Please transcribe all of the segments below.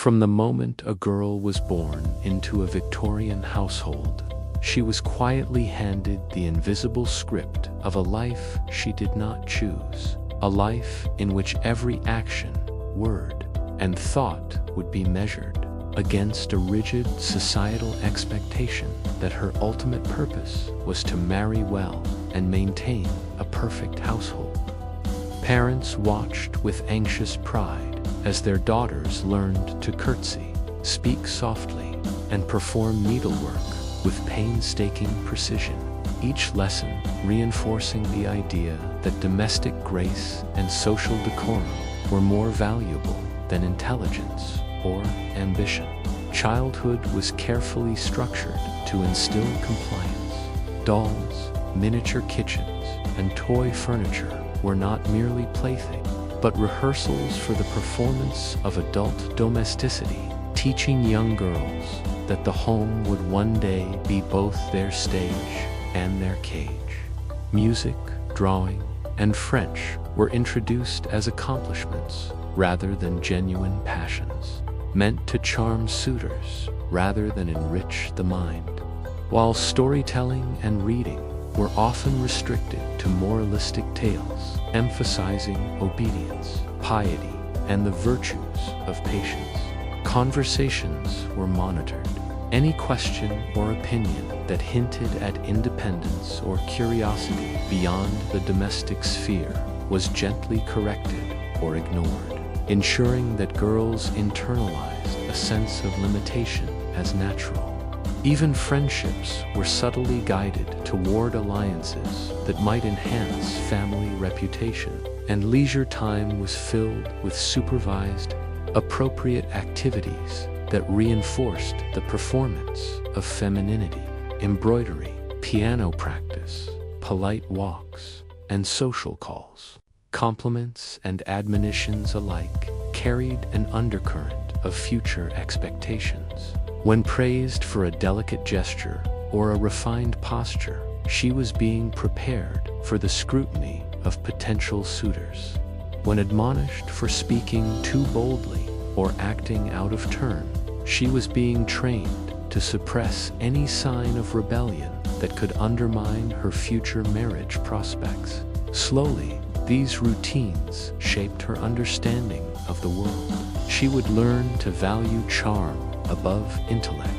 From the moment a girl was born into a Victorian household, she was quietly handed the invisible script of a life she did not choose, a life in which every action, word, and thought would be measured against a rigid societal expectation that her ultimate purpose was to marry well and maintain a perfect household. Parents watched with anxious pride as their daughters learned to curtsy, speak softly, and perform needlework with painstaking precision, each lesson reinforcing the idea that domestic grace and social decorum were more valuable than intelligence or ambition. Childhood was carefully structured to instill compliance. Dolls, miniature kitchens, and toy furniture were not merely playthings, but rehearsals for the performance of adult domesticity, teaching young girls that the home would one day be both their stage and their cage. Music, drawing, and French were introduced as accomplishments rather than genuine passions, meant to charm suitors rather than enrich the mind. While storytelling and reading were often restricted to moralistic tales, emphasizing obedience, piety, and the virtues of patience, conversations were monitored. Any question or opinion that hinted at independence or curiosity beyond the domestic sphere was gently corrected or ignored, ensuring that girls internalized a sense of limitation as natural. Even friendships were subtly guided toward alliances that might enhance family reputation, and leisure time was filled with supervised, appropriate activities that reinforced the performance of femininity. Embroidery, piano practice, polite walks, and social calls, compliments and admonitions alike, carried an undercurrent of future expectations. When praised for a delicate gesture or a refined posture, she was being prepared for the scrutiny of potential suitors. When admonished for speaking too boldly or acting out of turn, she was being trained to suppress any sign of rebellion that could undermine her future marriage prospects. Slowly, these routines shaped her understanding of the world. She would learn to value charm above intellect,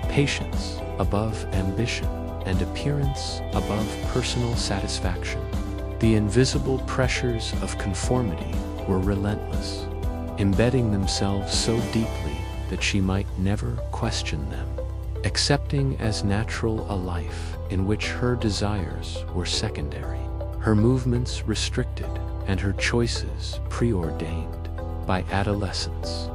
patience above ambition, and appearance above personal satisfaction. The invisible pressures of conformity were relentless, embedding themselves so deeply that she might never question them, accepting as natural a life in which her desires were secondary, her movements restricted, and her choices preordained. By adolescence,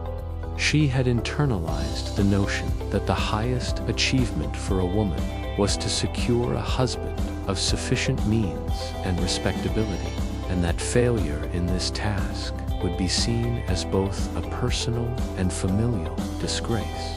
she had internalized the notion that the highest achievement for a woman was to secure a husband of sufficient means and respectability, and that failure in this task would be seen as both a personal and familial disgrace.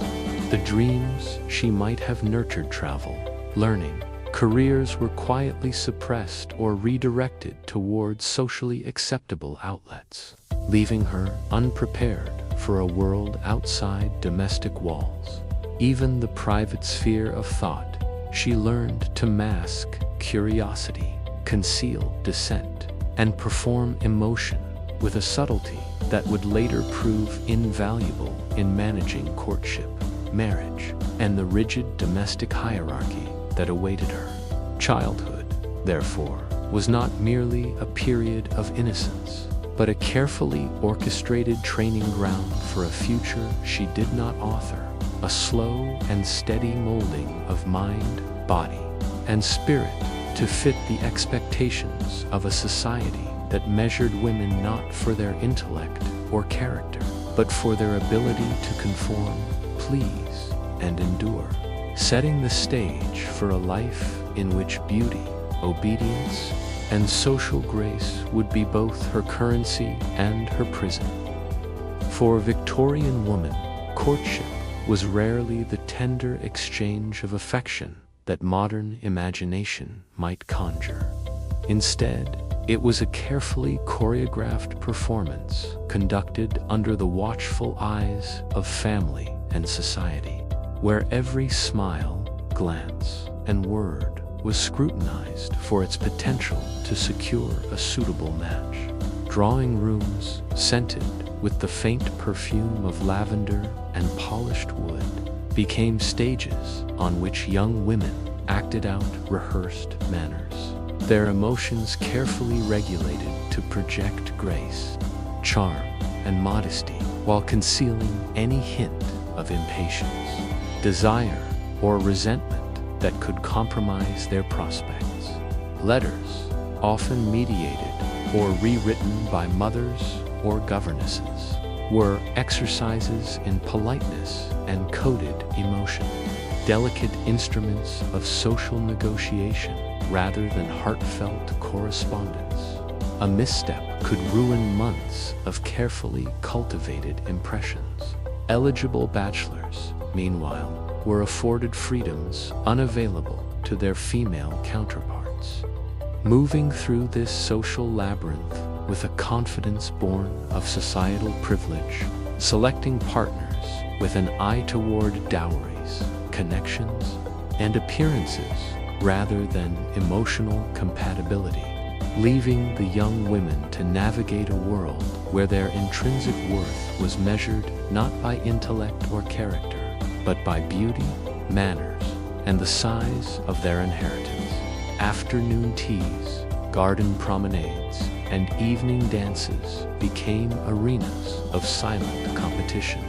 The dreams she might have nurtured, travel, learning, careers, were quietly suppressed or redirected towards socially acceptable outlets, leaving her unprepared for a world outside domestic walls. Even the private sphere of thought, she learned to mask curiosity, conceal dissent, and perform emotion with a subtlety that would later prove invaluable in managing courtship, marriage, and the rigid domestic hierarchy that awaited her. Childhood, therefore, was not merely a period of innocence, but a carefully orchestrated training ground for a future she did not author, a slow and steady molding of mind, body, and spirit to fit the expectations of a society that measured women not for their intellect or character, but for their ability to conform, please, and endure, setting the stage for a life in which beauty, obedience, and social grace would be both her currency and her prison. For a Victorian woman, courtship was rarely the tender exchange of affection that modern imagination might conjure. Instead, It was a carefully choreographed performance conducted under the watchful eyes of family and society, where every smile, glance, and word was scrutinized for its potential to secure a suitable match. Drawing rooms scented with the faint perfume of lavender and polished wood became stages on which young women acted out rehearsed manners, their emotions carefully regulated to project grace, charm, and modesty while concealing any hint of impatience, desire, or resentment that could compromise their prospects. Letters, often mediated or rewritten by mothers or governesses, were exercises in politeness and coded emotion, delicate instruments of social negotiation rather than heartfelt correspondence. A misstep could ruin months of carefully cultivated impressions. Eligible bachelors, meanwhile, were afforded freedoms unavailable to their female counterparts. Moving through this social labyrinth with a confidence born of societal privilege, selecting partners with an eye toward dowries, connections, and appearances rather than emotional compatibility, leaving the young women to navigate a world where their intrinsic worth was measured not by intellect or character, but by beauty, manners, and the size of their inheritance. Afternoon teas, garden promenades, and evening dances became arenas of silent competition,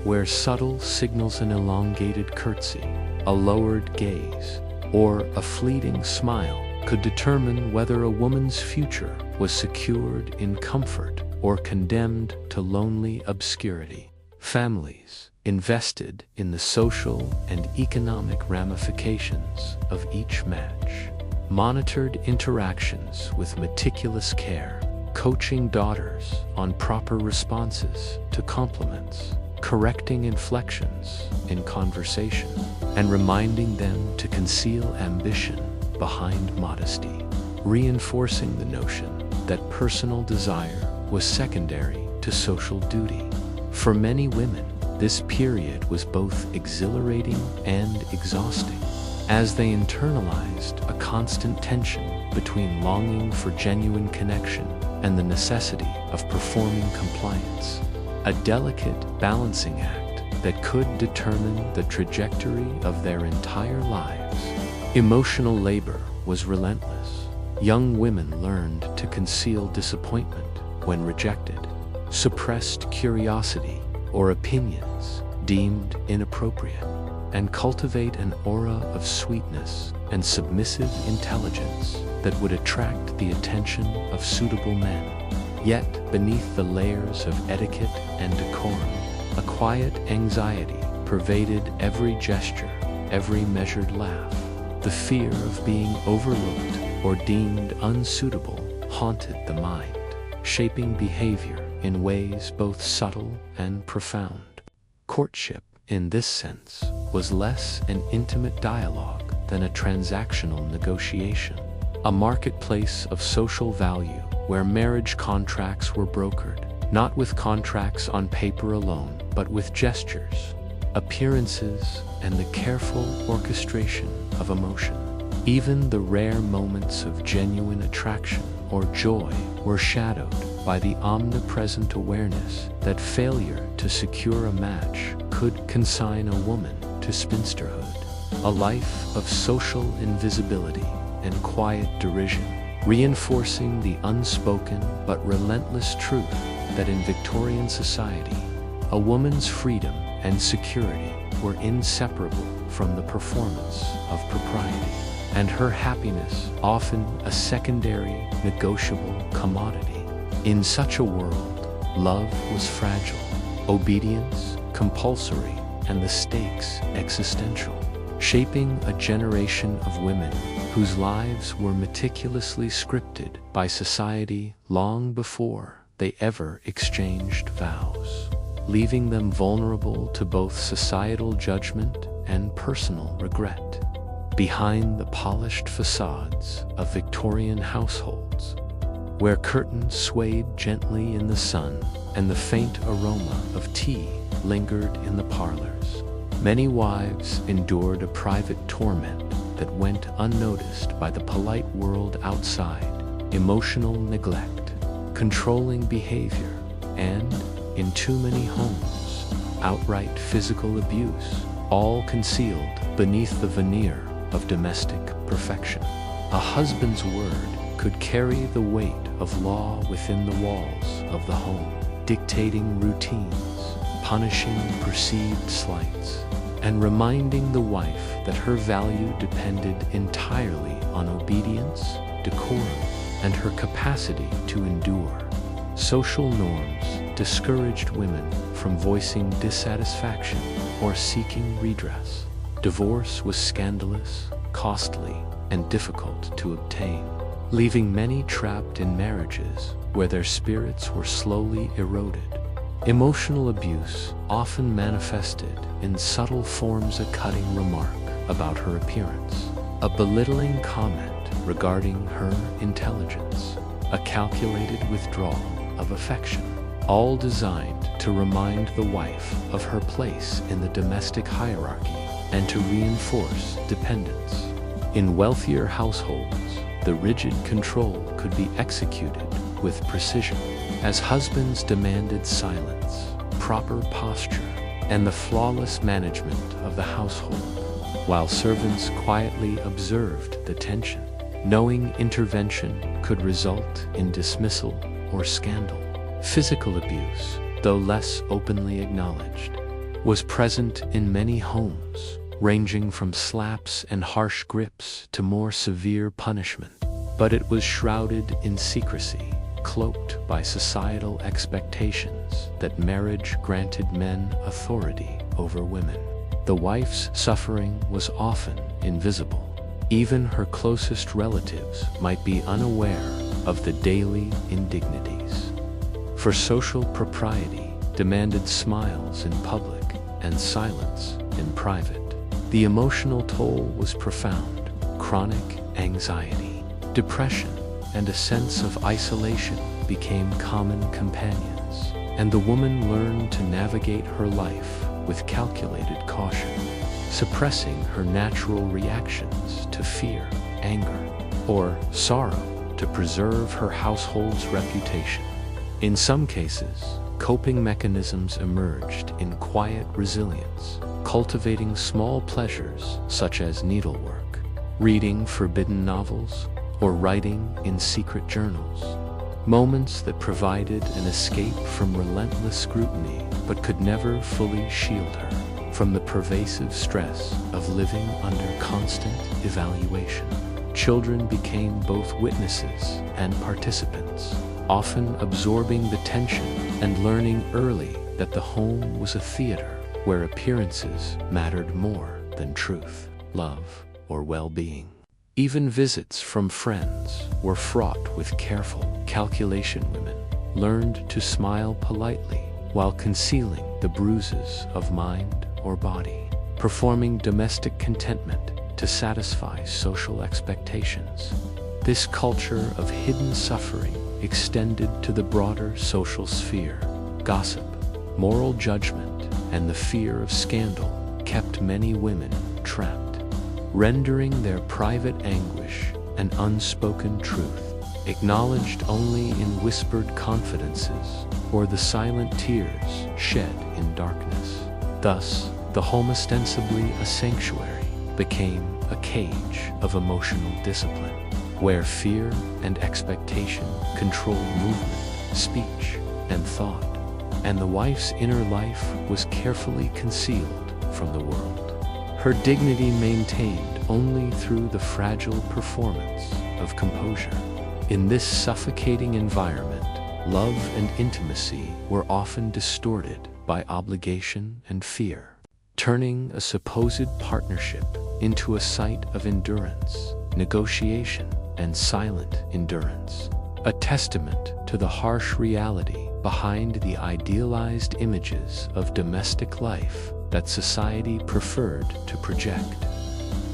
where subtle signals, an elongated curtsy, a lowered gaze, or a fleeting smile could determine whether a woman's future was secured in comfort or condemned to lonely obscurity. Families invested in the social and economic ramifications of each match, monitored interactions with meticulous care, coaching daughters on proper responses to compliments, correcting inflections in conversation, and reminding them to conceal ambition behind modesty, reinforcing the notion that personal desire was secondary to social duty. For many women, this period was both exhilarating and exhausting, as they internalized a constant tension between longing for genuine connection and the necessity of performing compliance, a delicate balancing act that could determine the trajectory of their entire lives. Emotional labor was relentless. Young women learned to conceal disappointment when rejected, suppressed curiosity or opinions deemed inappropriate, and cultivate an aura of sweetness and submissive intelligence that would attract the attention of suitable men. Yet, beneath the layers of etiquette and decorum, a quiet anxiety pervaded every gesture, every measured laugh. The fear of being overlooked or deemed unsuitable haunted the mind, shaping behavior in ways both subtle and profound. Courtship, in this sense, was less an intimate dialogue than a transactional negotiation, a marketplace of social value where marriage contracts were brokered, not with contracts on paper alone, but with gestures, appearances, and the careful orchestration of emotion. Even the rare moments of genuine attraction or joy were shadowed by the omnipresent awareness that failure to secure a match could consign a woman to spinsterhood, a life of social invisibility and quiet derision, reinforcing the unspoken but relentless truth that in Victorian society, a woman's freedom and security were inseparable from the performance of propriety, and her happiness often a secondary, negotiable commodity. In such a world, love was fragile, obedience compulsory, and the stakes existential, shaping a generation of women whose lives were meticulously scripted by society long before they ever exchanged vows, leaving them vulnerable to both societal judgment and personal regret. Behind the polished facades of Victorian households, where curtains swayed gently in the sun and the faint aroma of tea lingered in the parlors. Many wives endured a private torment that went unnoticed by the polite world outside: emotional neglect, controlling behavior, and, in too many homes, outright physical abuse, all concealed beneath the veneer of domestic perfection. A husband's word could carry the weight of law within the walls of the home, dictating routines, punishing perceived slights, and reminding the wife that her value depended entirely on obedience, decorum, and her capacity to endure. Social norms discouraged women from voicing dissatisfaction or seeking redress. Divorce was scandalous, costly, and difficult to obtain, leaving many trapped in marriages where their spirits were slowly eroded. Emotional abuse often manifested in subtle forms: a cutting remark about her appearance, a belittling comment regarding her intelligence, a calculated withdrawal of affection, all designed to remind the wife of her place in the domestic hierarchy and to reinforce dependence. In wealthier households, the rigid control could be executed with precision, as husbands demanded silence, proper posture, and the flawless management of the household, while servants quietly observed the tension, knowing intervention could result in dismissal or scandal. Physical abuse, though less openly acknowledged, was present in many homes, ranging from slaps and harsh grips to more severe punishment. But it was shrouded in secrecy, cloaked by societal expectations that marriage granted men authority over women. The wife's suffering was often invisible. Even her closest relatives might be unaware of the daily indignities. For social propriety demanded smiles in public and silence in private. The emotional toll was profound: chronic anxiety, depression, and a sense of isolation became common companions, and the woman learned to navigate her life with calculated caution, suppressing her natural reactions to fear, anger, or sorrow to preserve her household's reputation. In some cases, coping mechanisms emerged in quiet resilience, cultivating small pleasures such as needlework, reading forbidden novels, or writing in secret journals. Moments that provided an escape from relentless scrutiny but could never fully shield her from the pervasive stress of living under constant evaluation. Children became both witnesses and participants, often absorbing the tension and learning early that the home was a theater where appearances mattered more than truth, love, or well-being. Even visits from friends were fraught with careful calculation. Women learned to smile politely while concealing the bruises of mind or body, performing domestic contentment to satisfy social expectations. This culture of hidden suffering extended to the broader social sphere. Gossip, moral judgment, and the fear of scandal kept many women trapped, rendering their private anguish an unspoken truth, acknowledged only in whispered confidences or the silent tears shed in darkness. Thus, the home, ostensibly a sanctuary, became a cage of emotional discipline, where fear and expectation controlled movement, speech, and thought, and the wife's inner life was carefully concealed from the world, her dignity maintained only through the fragile performance of composure. In this suffocating environment, love and intimacy were often distorted by obligation and fear, turning a supposed partnership into a site of endurance, negotiation, and silent endurance, a testament to the harsh reality behind the idealized images of domestic life that society preferred to project.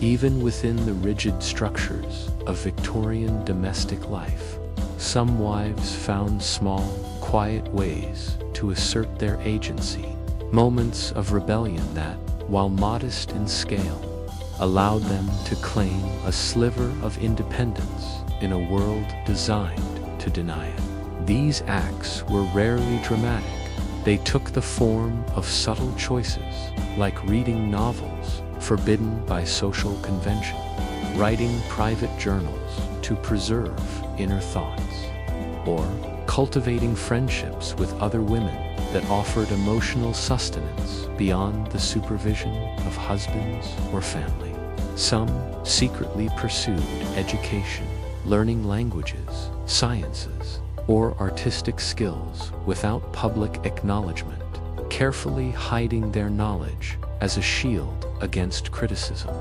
Even within the rigid structures of Victorian domestic life, Some wives found small, quiet ways to assert their agency, moments of rebellion that, while modest in scale, allowed them to claim a sliver of independence in a world designed to deny it. These acts were rarely dramatic. They took the form of subtle choices, like reading novels forbidden by social convention, writing private journals to preserve inner thoughts, or cultivating friendships with other women that offered emotional sustenance beyond the supervision of husbands or family. Some secretly pursued education, learning languages, sciences, or artistic skills without public acknowledgement, carefully hiding their knowledge as a shield against criticism.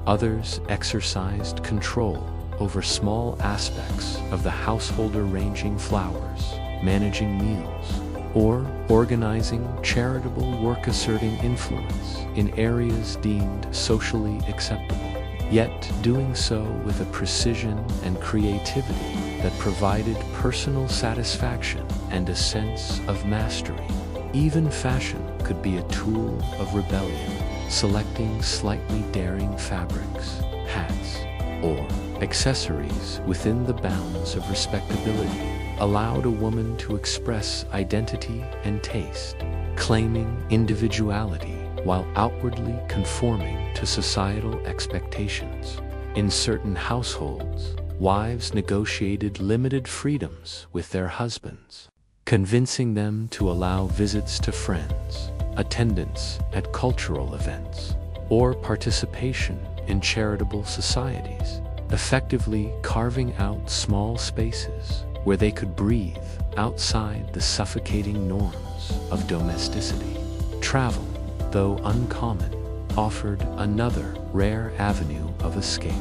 Others exercised control over small aspects of the household, arranging flowers, managing meals, or organizing charitable work, asserting influence in areas deemed socially acceptable, yet doing so with a precision and creativity that provided personal satisfaction and a sense of mastery. Even fashion could be a tool of rebellion, selecting slightly daring fabrics, hats, or accessories within the bounds of respectability allowed a woman to express identity and taste, claiming individuality while outwardly conforming to societal expectations. In certain households, wives negotiated limited freedoms with their husbands, convincing them to allow visits to friends, attendance at cultural events, or participation in charitable societies, effectively carving out small spaces where they could breathe outside the suffocating norms of domesticity. Travel, though uncommon, offered another rare avenue of escape,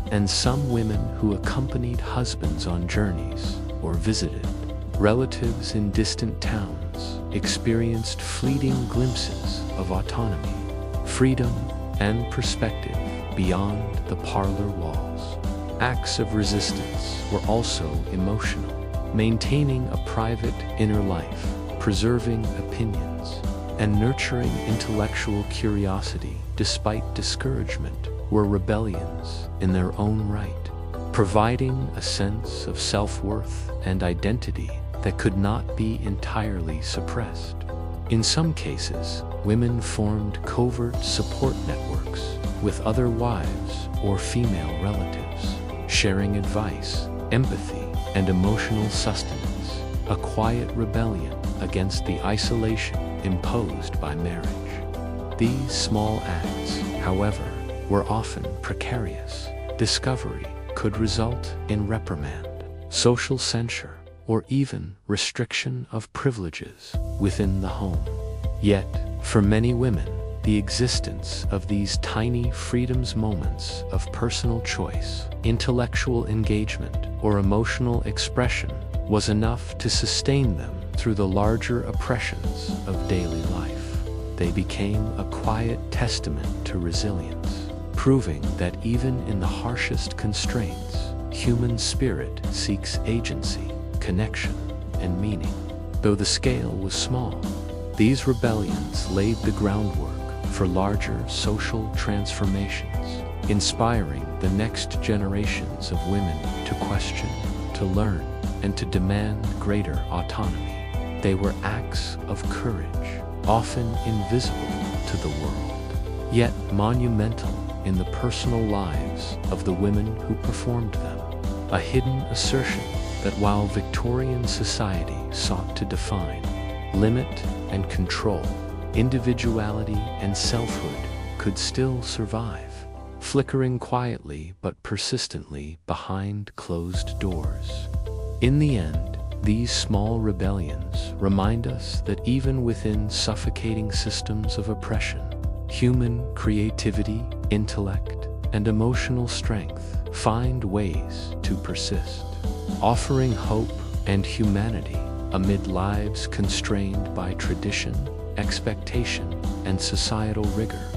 and some women who accompanied husbands on journeys or visited relatives in distant towns experienced fleeting glimpses of autonomy, freedom, and perspective beyond the parlor walls. Acts of resistance were also emotional, maintaining a private inner life, preserving opinions, and nurturing intellectual curiosity despite discouragement were rebellions in their own right, providing a sense of self-worth and identity that could not be entirely suppressed. In some cases, women formed covert support networks with other wives or female relatives, sharing advice, empathy, and emotional sustenance, a quiet rebellion against the isolation imposed by marriage. These small acts, however, were often precarious. Discovery could result in reprimand, social censure, or even restriction of privileges within the home. Yet, for many women, the existence of these tiny freedoms, moments of personal choice, intellectual engagement, or emotional expression, was enough to sustain them through the larger oppressions of daily life. They became a quiet testament to resilience, proving that even in the harshest constraints, human spirit seeks agency, connection, and meaning. Though the scale was small, these rebellions laid the groundwork for larger social transformations, inspiring the next generations of women to question, to learn, and to demand greater autonomy. They were acts of courage, often invisible to the world, yet monumental in the personal lives of the women who performed them. A hidden assertion that while Victorian society sought to define, limit, and control, individuality and selfhood could still survive, flickering quietly but persistently behind closed doors. In the end, these small rebellions remind us that even within suffocating systems of oppression, human creativity, intellect, and emotional strength find ways to persist, offering hope and humanity amid lives constrained by tradition, expectation, and societal rigor.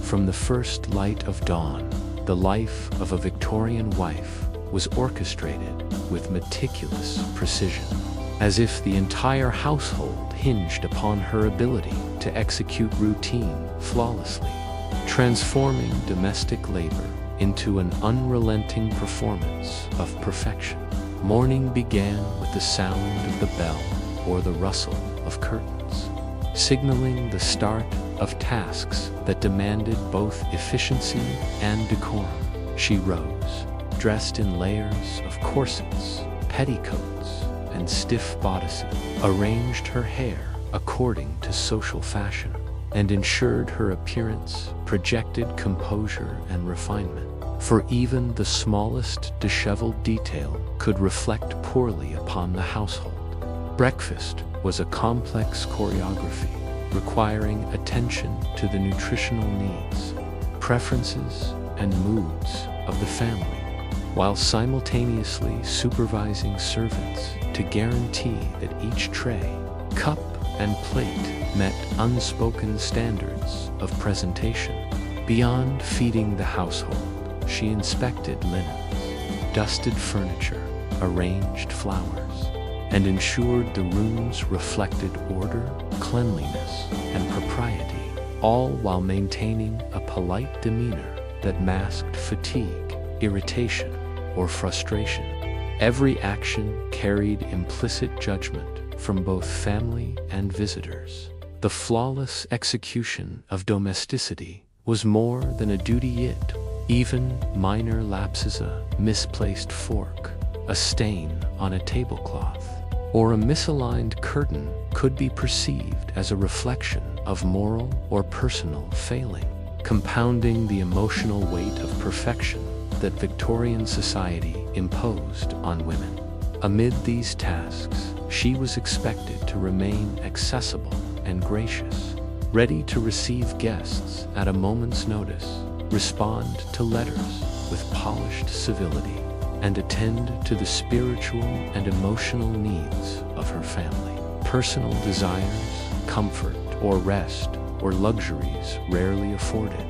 From the first light of dawn, the life of a Victorian wife was orchestrated with meticulous precision, as if the entire household hinged upon her ability to execute routine flawlessly, transforming domestic labor into an unrelenting performance of perfection. Morning began with the sound of the bell or the rustle of curtains, signaling the start of tasks that demanded both efficiency and decorum. She rose, dressed in layers of corsets, petticoats, and stiff bodices, arranged her hair according to social fashion, and ensured her appearance projected composure and refinement. For even the smallest disheveled detail could reflect poorly upon the household. Breakfast was a complex choreography, requiring attention to the nutritional needs, preferences, and moods of the family, while simultaneously supervising servants to guarantee that each tray, cup, and plate met unspoken standards of presentation. Beyond feeding the household, she inspected linens, dusted furniture, arranged flowers, and ensured the rooms reflected order, cleanliness, and propriety, all while maintaining a polite demeanor that masked fatigue, irritation, or frustration. Every action carried implicit judgment from both family and visitors. The flawless execution of domesticity was more than a duty it. Even minor lapses, a misplaced fork, a stain on a tablecloth, or a misaligned curtain could be perceived as a reflection of moral or personal failing, compounding the emotional weight of perfection that Victorian society imposed on women. Amid these tasks, she was expected to remain accessible and gracious, ready to receive guests at a moment's notice, respond to letters with polished civility, and attend to the spiritual and emotional needs of her family. Personal desires, comfort, or rest, or luxuries rarely afforded,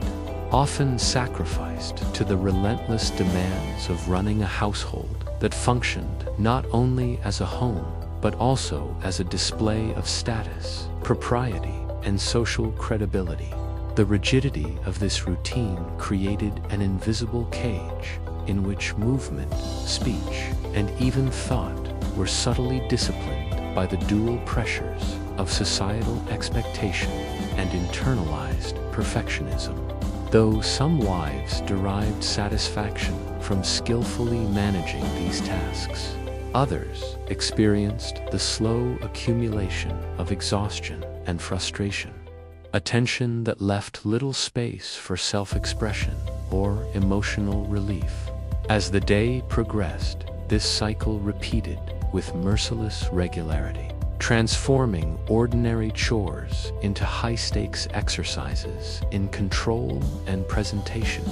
often sacrificed to the relentless demands of running a household that functioned not only as a home, but also as a display of status, propriety, and social credibility. The rigidity of this routine created an invisible cage in which movement, speech, and even thought were subtly disciplined by the dual pressures of societal expectation and internalized perfectionism. Though some wives derived satisfaction from skillfully managing these tasks, others experienced the slow accumulation of exhaustion and frustration, a tension that left little space for self-expression or emotional relief. As the day progressed, this cycle repeated with merciless regularity, transforming ordinary chores into high-stakes exercises in control and presentation,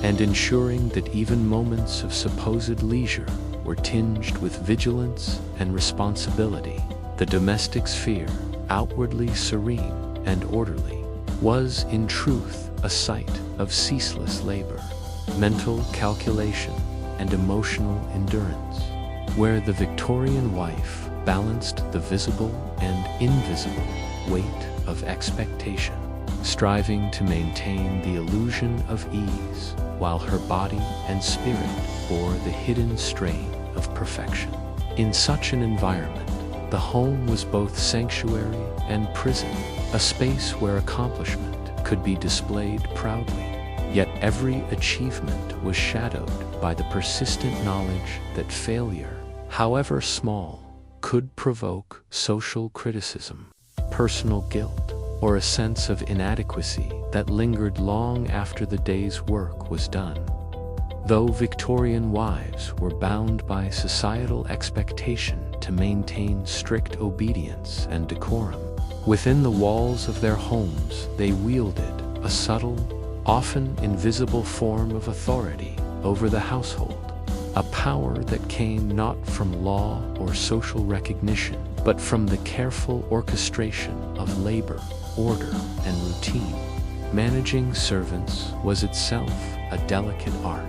and ensuring that even moments of supposed leisure were tinged with vigilance and responsibility. The domestic sphere, outwardly serene and orderly, was in truth a site of ceaseless labor, mental calculation, and emotional endurance, where the Victorian wife balanced the visible and invisible weight of expectation, striving to maintain the illusion of ease while her body and spirit bore the hidden strain of perfection. In such an environment, the home was both sanctuary and prison, a space where accomplishment could be displayed proudly. Yet every achievement was shadowed by the persistent knowledge that failure, however small, could provoke social criticism, personal guilt, or a sense of inadequacy that lingered long after the day's work was done. Though Victorian wives were bound by societal expectation to maintain strict obedience and decorum, within the walls of their homes they wielded a subtle, often invisible form of authority over the household, a power that came not from law or social recognition, but from the careful orchestration of labor, order, and routine. Managing servants was itself a delicate art,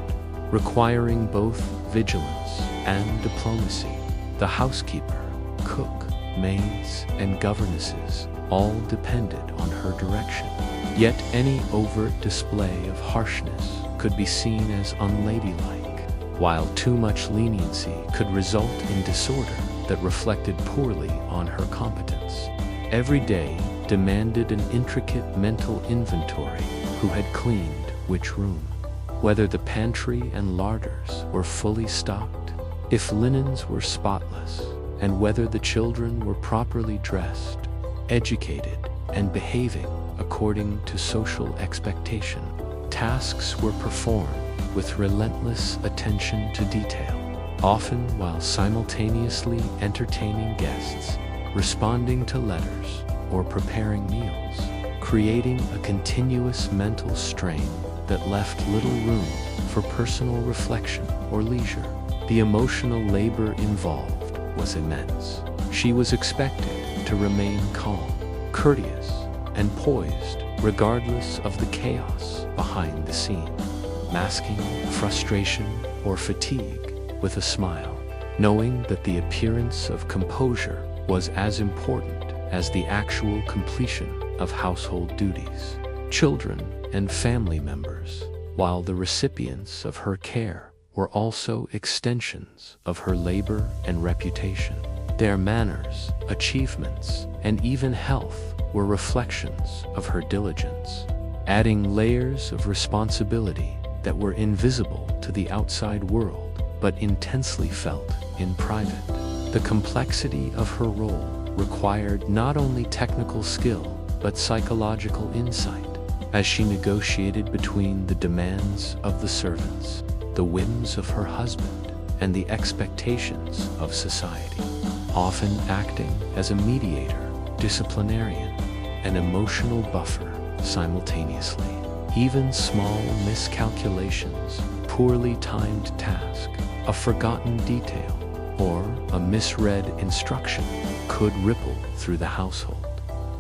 requiring both vigilance and diplomacy. The housekeeper, cook, maids, and governesses all depended on her direction. Yet any overt display of harshness could be seen as unladylike, while too much leniency could result in disorder that reflected poorly on her competence. Every day demanded an intricate mental inventory: who had cleaned which room, whether the pantry and larders were fully stocked, if linens were spotless, and whether the children were properly dressed, educated, and behaving according to social expectation. Tasks were performed with relentless attention to detail, often while simultaneously entertaining guests, responding to letters, or preparing meals, creating a continuous mental strain that left little room for personal reflection or leisure. The emotional labor involved was immense. She was expected to remain calm, courteous, and poised regardless of the chaos behind the scenes, masking frustration or fatigue with a smile, knowing that the appearance of composure was as important as the actual completion of household duties. Children and family members, while the recipients of her care, were also extensions of her labor and reputation. Their manners, achievements, and even health were reflections of her diligence, adding layers of responsibility that were invisible to the outside world but intensely felt in private. The complexity of her role required not only technical skill but psychological insight, as she negotiated between the demands of the servants, the whims of her husband, and the expectations of society, often acting as a mediator, disciplinarian, and emotional buffer simultaneously. Even small miscalculations, poorly timed task, a forgotten detail, or a misread instruction could ripple through the household,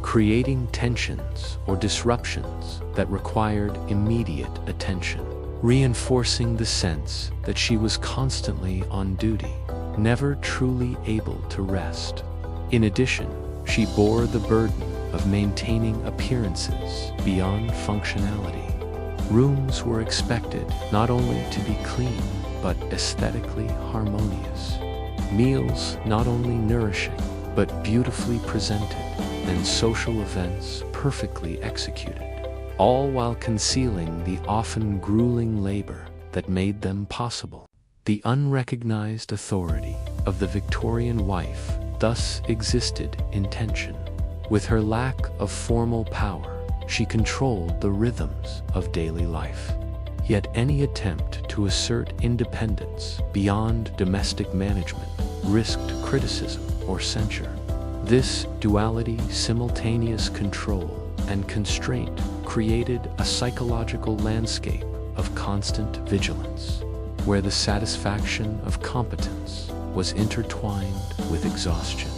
creating tensions or disruptions that required immediate attention, reinforcing the sense that she was constantly on duty, never truly able to rest. In addition, she bore the burden of maintaining appearances beyond functionality. Rooms were expected not only to be clean, but aesthetically harmonious. Meals not only nourishing, but beautifully presented, and social events perfectly executed, all while concealing the often grueling labor that made them possible. The unrecognized authority of the Victorian wife thus existed in tension. With her lack of formal power, she controlled the rhythms of daily life. Yet any attempt to assert independence beyond domestic management risked criticism or censure. This duality, simultaneous control and constraint, created a psychological landscape of constant vigilance, where the satisfaction of competence was intertwined with exhaustion,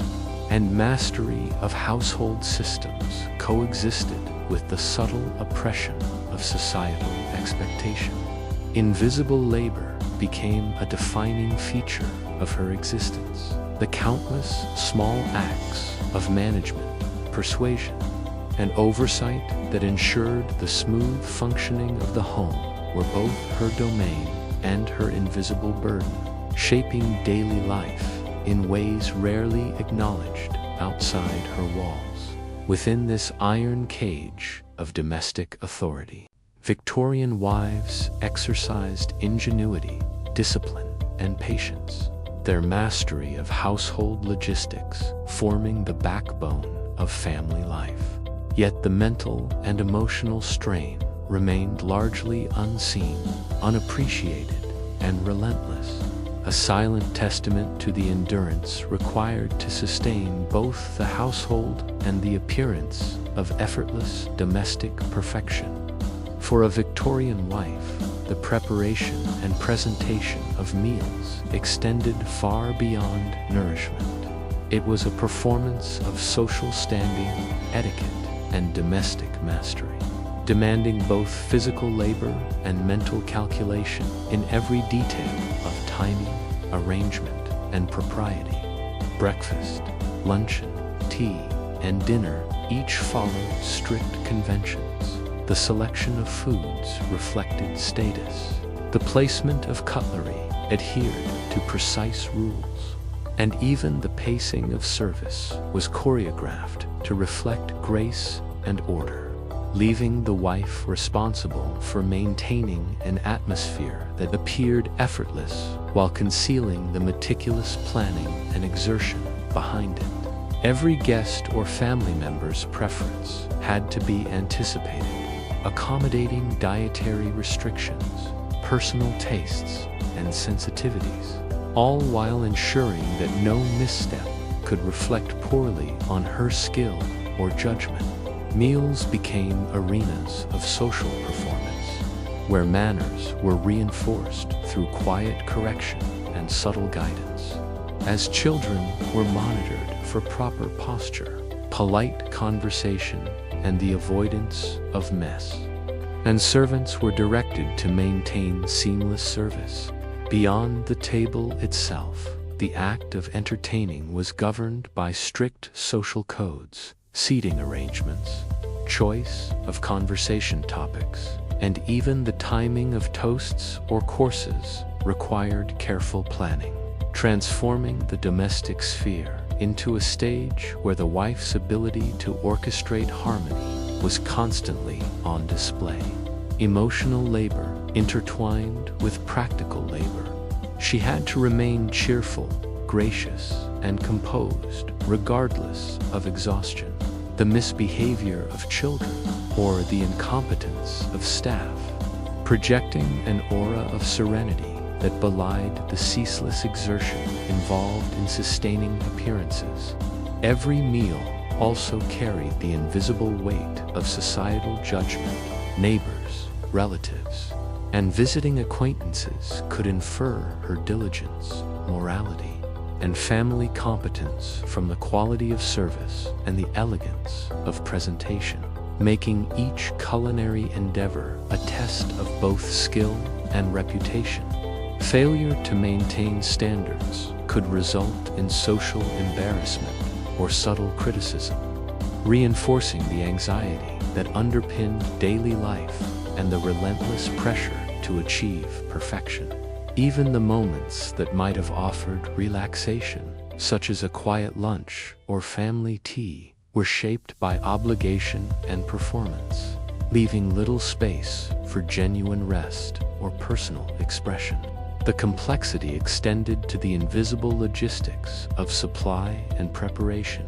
and mastery of household systems coexisted with the subtle oppression of societal expectation. Invisible labor became a defining feature of her existence. The countless small acts of management, persuasion, and oversight that ensured the smooth functioning of the home were both her domain and her invisible burden, shaping daily life in ways rarely acknowledged outside her walls. Within this iron cage of domestic authority, Victorian wives exercised ingenuity, discipline, and patience, their mastery of household logistics forming the backbone of family life. Yet the mental and emotional strain remained largely unseen, unappreciated, and relentless, a silent testament to the endurance required to sustain both the household and the appearance of effortless domestic perfection. For a Victorian wife, the preparation and presentation of meals extended far beyond nourishment. It was a performance of social standing, etiquette, and domestic mastery. demanding both physical labor and mental calculation in every detail of timing, arrangement, and propriety. Breakfast, luncheon, tea, and dinner each followed strict conventions. The selection of foods reflected status. The placement of cutlery adhered to precise rules. And even the pacing of service was choreographed to reflect grace and order, leaving the wife responsible for maintaining an atmosphere that appeared effortless while concealing the meticulous planning and exertion behind it. Every guest or family member's preference had to be anticipated, accommodating dietary restrictions, personal tastes, and sensitivities, all while ensuring that no misstep could reflect poorly on her skill or judgment. Meals became arenas of social performance, where manners were reinforced through quiet correction and subtle guidance. As children were monitored for proper posture, polite conversation, and the avoidance of mess, and servants were directed to maintain seamless service. Beyond the table itself, the act of entertaining was governed by strict social codes, seating arrangements, choice of conversation topics, and even the timing of toasts or courses required careful planning, transforming the domestic sphere into a stage where the wife's ability to orchestrate harmony was constantly on display. Emotional labor intertwined with practical labor. She had to remain cheerful, gracious, and composed regardless of exhaustion, the misbehavior of children, or the incompetence of staff, projecting an aura of serenity that belied the ceaseless exertion involved in sustaining appearances. Every meal also carried the invisible weight of societal judgment. Neighbors, relatives, and visiting acquaintances could infer her diligence, morality, and family competence from the quality of service and the elegance of presentation, making each culinary endeavor a test of both skill and reputation. Failure to maintain standards could result in social embarrassment or subtle criticism, reinforcing the anxiety that underpinned daily life and the relentless pressure to achieve perfection. Even the moments that might have offered relaxation, such as a quiet lunch or family tea, were shaped by obligation and performance, leaving little space for genuine rest or personal expression. The complexity extended to the invisible logistics of supply and preparation,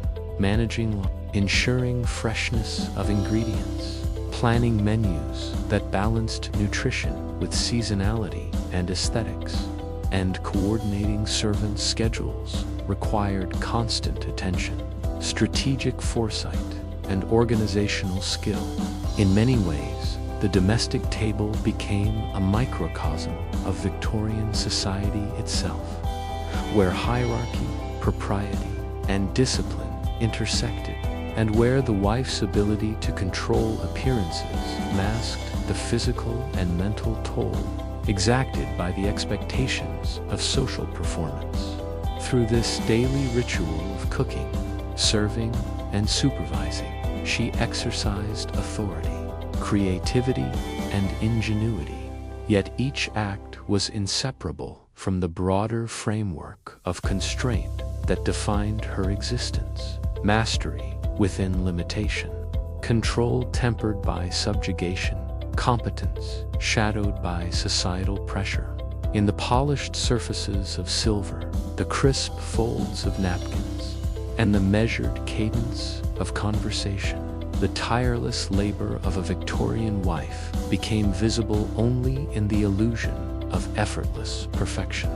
ensuring freshness of ingredients, planning menus that balanced nutrition with seasonality and aesthetics, and coordinating servants' schedules required constant attention, strategic foresight, and organizational skill. In many ways, the domestic table became a microcosm of Victorian society itself, where hierarchy, propriety, and discipline intersected, and where the wife's ability to control appearances masked the physical and mental toll exacted by the expectations of social performance. Through this daily ritual of cooking, serving, and supervising, she exercised authority, creativity, and ingenuity. Yet each act was inseparable from the broader framework of constraint that defined her existence. Mastery within limitation, control tempered by subjugation, competence shadowed by societal pressure. In the polished surfaces of silver, the crisp folds of napkins, and the measured cadence of conversation, the tireless labor of a Victorian wife became visible only in the illusion of effortless perfection.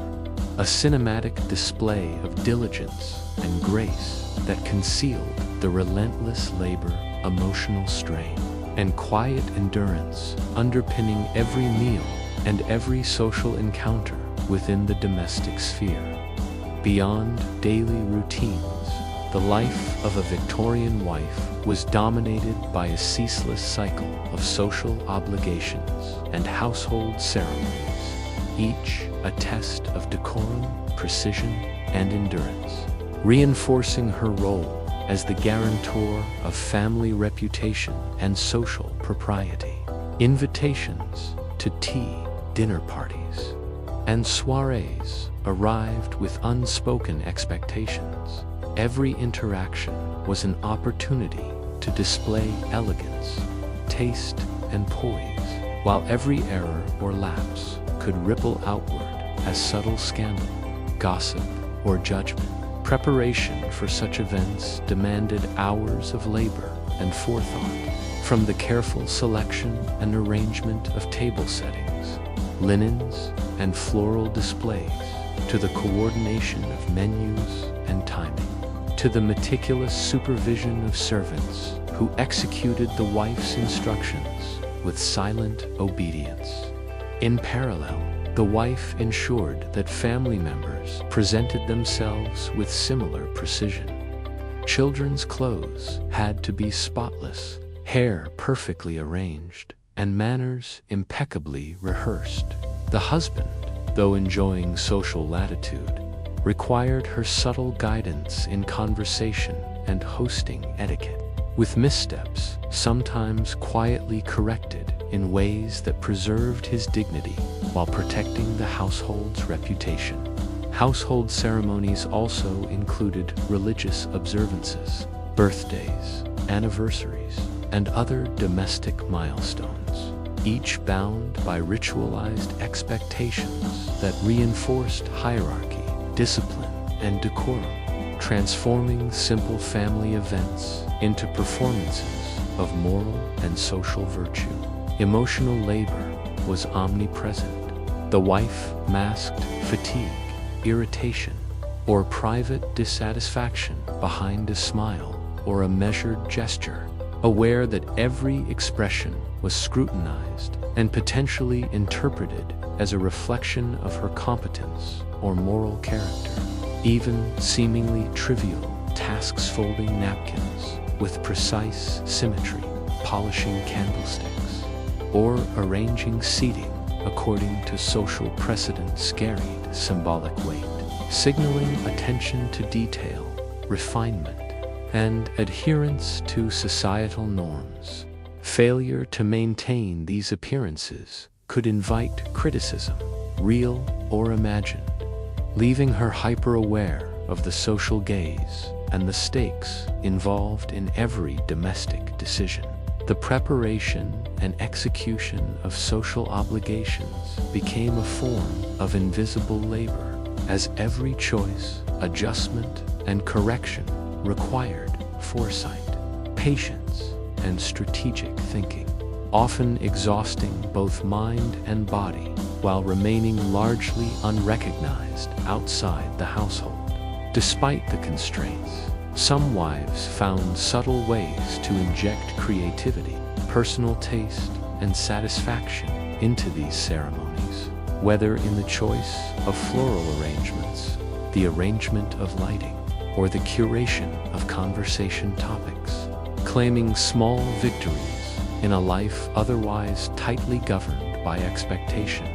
A cinematic display of diligence and grace that concealed the relentless labor, emotional strain, and quiet endurance underpinning every meal and every social encounter within the domestic sphere. Beyond daily routines, The life of a Victorian wife was dominated by a ceaseless cycle of social obligations and household ceremonies, each a test of decorum, precision, and endurance, reinforcing her role as the guarantor of family reputation and social propriety. Invitations to tea, dinner parties, and soirees arrived with unspoken expectations. Every interaction was an opportunity to display elegance, taste, and poise, while every error or lapse could ripple outward as subtle scandal, gossip, or judgment. Preparation for such events demanded hours of labor and forethought, from the careful selection and arrangement of table settings, linens, and floral displays, to the coordination of menus and timing, to the meticulous supervision of servants who executed the wife's instructions with silent obedience. In parallel, the wife ensured that family members presented themselves with similar precision. Children's clothes had to be spotless, hair perfectly arranged, and manners impeccably rehearsed. The husband, though enjoying social latitude, required her subtle guidance in conversation and hosting etiquette, with missteps sometimes quietly corrected in ways that preserved his dignity while protecting the household's reputation. Household ceremonies also included religious observances, birthdays, anniversaries, and other domestic milestones, each bound by ritualized expectations that reinforced hierarchy, discipline, and decorum, transforming simple family events into performances of moral and social virtue. Emotional labor was omnipresent. The wife masked fatigue, irritation, or private dissatisfaction behind a smile or a measured gesture, aware that every expression was scrutinized and potentially interpreted as a reflection of her competence or moral character. Even seemingly trivial tasks, folding napkins with precise symmetry, polishing candlesticks, or arranging seating according to social precedent, carried symbolic weight, signaling attention to detail, refinement, and adherence to societal norms. Failure to maintain these appearances could invite criticism, real or imagined, leaving her hyper-aware of the social gaze and the stakes involved in every domestic decision. The preparation and execution of social obligations became a form of invisible labor, as every choice, adjustment, and correction required foresight, patience, and strategic thinking, often exhausting both mind and body while remaining largely unrecognized outside the household. Despite the constraints, some wives found subtle ways to inject creativity, personal taste, and satisfaction into these ceremonies, whether in the choice of floral arrangements, the arrangement of lighting, or the curation of conversation topics, claiming small victories in a life otherwise tightly governed by expectation.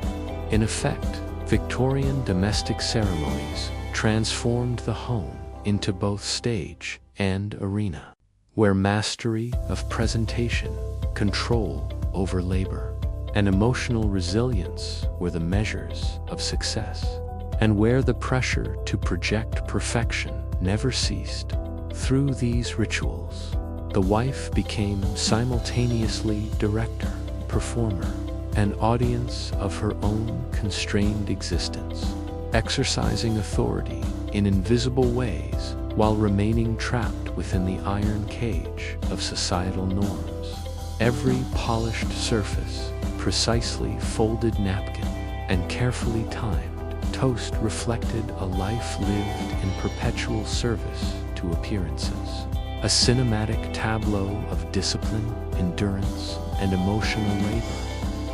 In effect, Victorian domestic ceremonies transformed the home into both stage and arena, where mastery of presentation, control over labor, and emotional resilience were the measures of success, and where the pressure to project perfection never ceased. Through these rituals, the wife became simultaneously director, performer, and audience of her own constrained existence, exercising authority in invisible ways while remaining trapped within the iron cage of societal norms. Every polished surface, precisely folded napkin, and carefully timed toast reflected a life lived in perpetual service to appearances, a cinematic tableau of discipline, endurance, and emotional labor,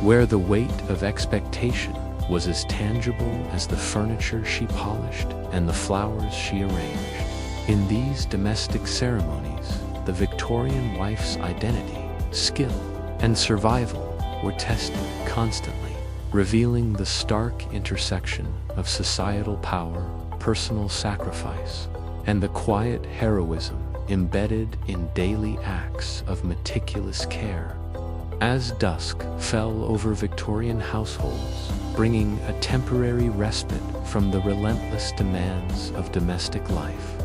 where the weight of expectation was as tangible as the furniture she polished and the flowers she arranged. In these domestic ceremonies, the Victorian wife's identity, skill, and survival were tested constantly, revealing the stark intersection of societal power, personal sacrifice, and the quiet heroism embedded in daily acts of meticulous care. As dusk fell over Victorian households, bringing a temporary respite from the relentless demands of domestic life,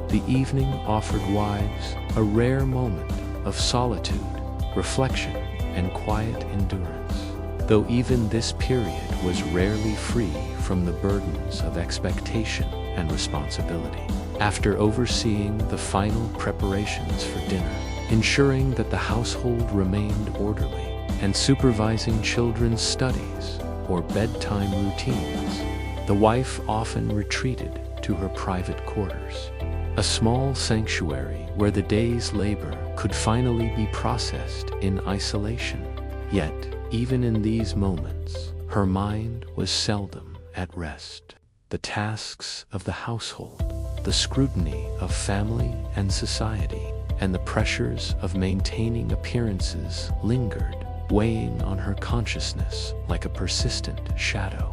the evening offered wives a rare moment of solitude, reflection, and quiet endurance. Though even this period was rarely free from the burdens of expectation and responsibility. After overseeing the final preparations for dinner, ensuring that the household remained orderly, and supervising children's studies or bedtime routines, the wife often retreated to her private quarters, a small sanctuary where the day's labor could finally be processed in isolation. Yet, even in these moments, her mind was seldom at rest. The tasks of the household, the scrutiny of family and society, and the pressures of maintaining appearances lingered, weighing on her consciousness like a persistent shadow.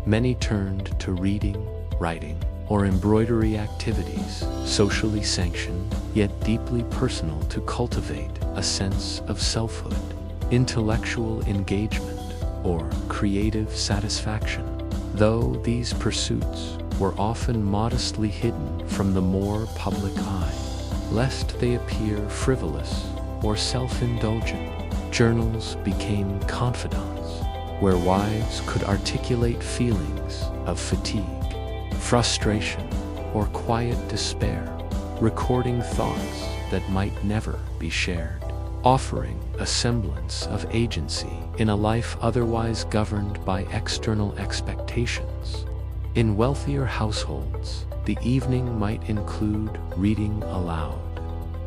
Many turned to reading, writing, or embroidery activities, socially sanctioned, yet deeply personal, to cultivate a sense of selfhood, intellectual engagement, or creative satisfaction. Though these pursuits were often modestly hidden from the more public eye, lest they appear frivolous or self-indulgent, journals became confidants, where wives could articulate feelings of fatigue, frustration, or quiet despair, recording thoughts that might never be shared, offering a semblance of agency in a life otherwise governed by external expectations. In wealthier households, the evening might include reading aloud,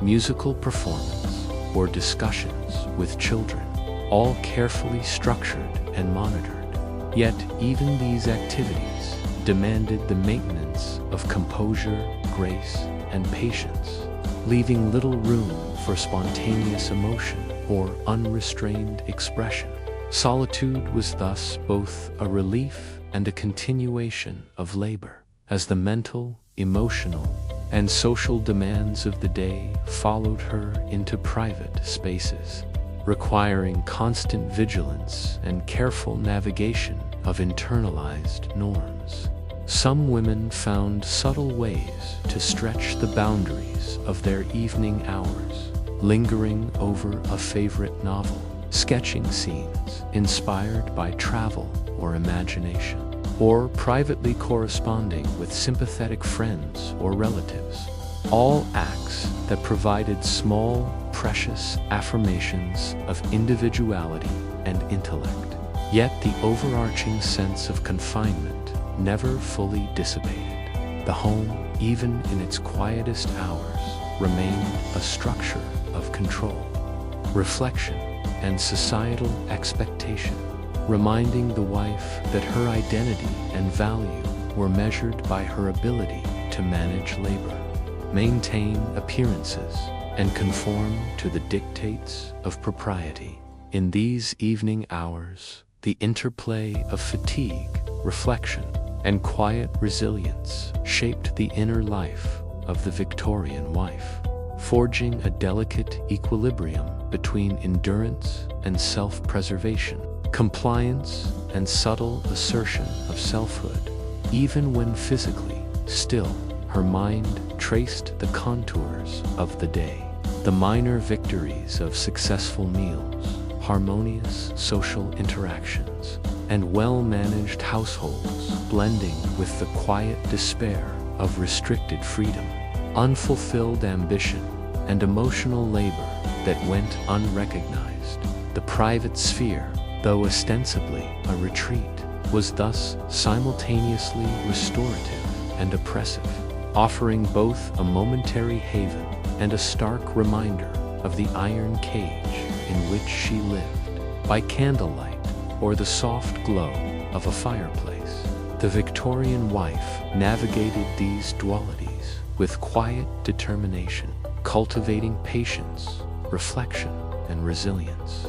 musical performance, or discussions with children, all carefully structured and monitored. Yet even these activities demanded the maintenance of composure, grace, and patience, leaving little room for spontaneous emotion or unrestrained expression. Solitude was thus both a relief and a continuation of labor, as the mental, emotional, and social demands of the day followed her into private spaces, requiring constant vigilance and careful navigation of internalized norms. Some women found subtle ways to stretch the boundaries of their evening hours, lingering over a favorite novel, sketching scenes inspired by travel or imagination, or privately corresponding with sympathetic friends or relatives. All acts that provided small, precious affirmations of individuality and intellect. Yet the overarching sense of confinement never fully dissipated. The home, even in its quietest hours, remained a structure of control, reflection, and societal expectation, reminding the wife that her identity and value were measured by her ability to manage labor, maintain appearances, and conform to the dictates of propriety. In these evening hours, the interplay of fatigue, reflection, and quiet resilience shaped the inner life of the Victorian wife, forging a delicate equilibrium between endurance and self-preservation, compliance and subtle assertion of selfhood. Even when physically still, her mind traced the contours of the day, the minor victories of successful meals, harmonious social interactions, and well-managed households, blending with the quiet despair of restricted freedom, unfulfilled ambition, and emotional labor that went unrecognized. The private sphere, though ostensibly a retreat, was thus simultaneously restorative and oppressive, offering both a momentary haven and a stark reminder of the iron cage in which she lived. By candlelight or the soft glow of a fireplace, the Victorian wife navigated these dualities, with quiet determination, cultivating patience, reflection, and resilience.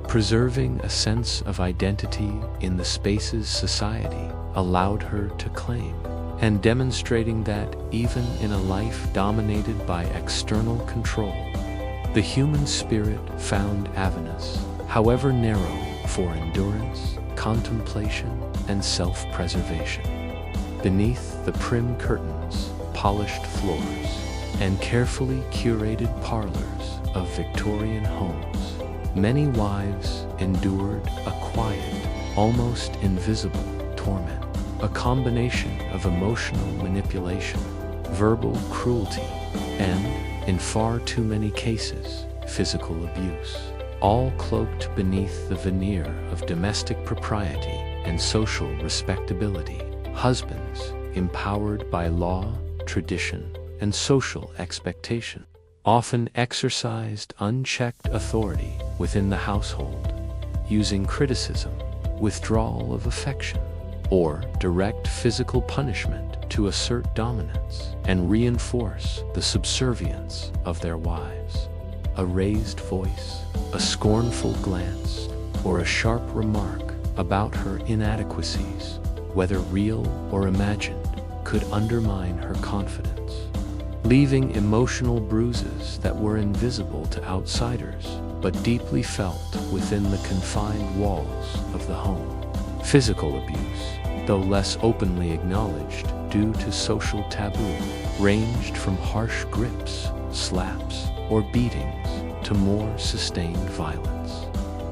Preserving a sense of identity in the spaces society allowed her to claim, and demonstrating that even in a life dominated by external control, the human spirit found avenues, however narrow, for endurance, contemplation, and self-preservation. Beneath the prim curtains, polished floors, and carefully curated parlors of Victorian homes, many wives endured a quiet, almost invisible torment, a combination of emotional manipulation, verbal cruelty, and, in far too many cases, physical abuse, all cloaked beneath the veneer of domestic propriety and social respectability. Husbands, empowered by law, tradition, and social expectation, often exercised unchecked authority within the household, using criticism, withdrawal of affection, or direct physical punishment to assert dominance and reinforce the subservience of their wives. A raised voice, a scornful glance, or a sharp remark about her inadequacies, whether real or imagined, could undermine her confidence, leaving emotional bruises that were invisible to outsiders but deeply felt within the confined walls of the home. Physical abuse, though less openly acknowledged due to social taboo, ranged from harsh grips, slaps, or beatings to more sustained violence.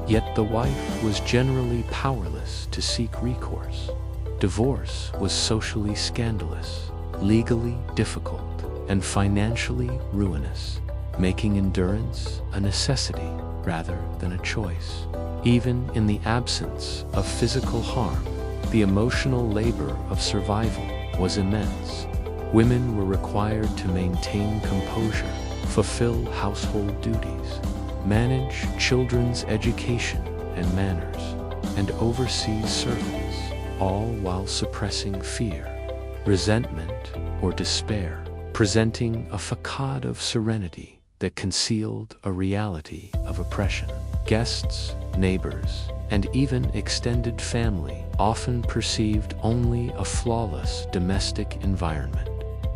Yet the wife was generally powerless to seek recourse. Divorce was socially scandalous, legally difficult, and financially ruinous, making endurance a necessity rather than a choice. Even in the absence of physical harm, the emotional labor of survival was immense. Women were required to maintain composure, fulfill household duties, manage children's education and manners, and oversee servants, all while suppressing fear, resentment, or despair, presenting a facade of serenity that concealed a reality of oppression. Guests, neighbors, and even extended family often perceived only a flawless domestic environment,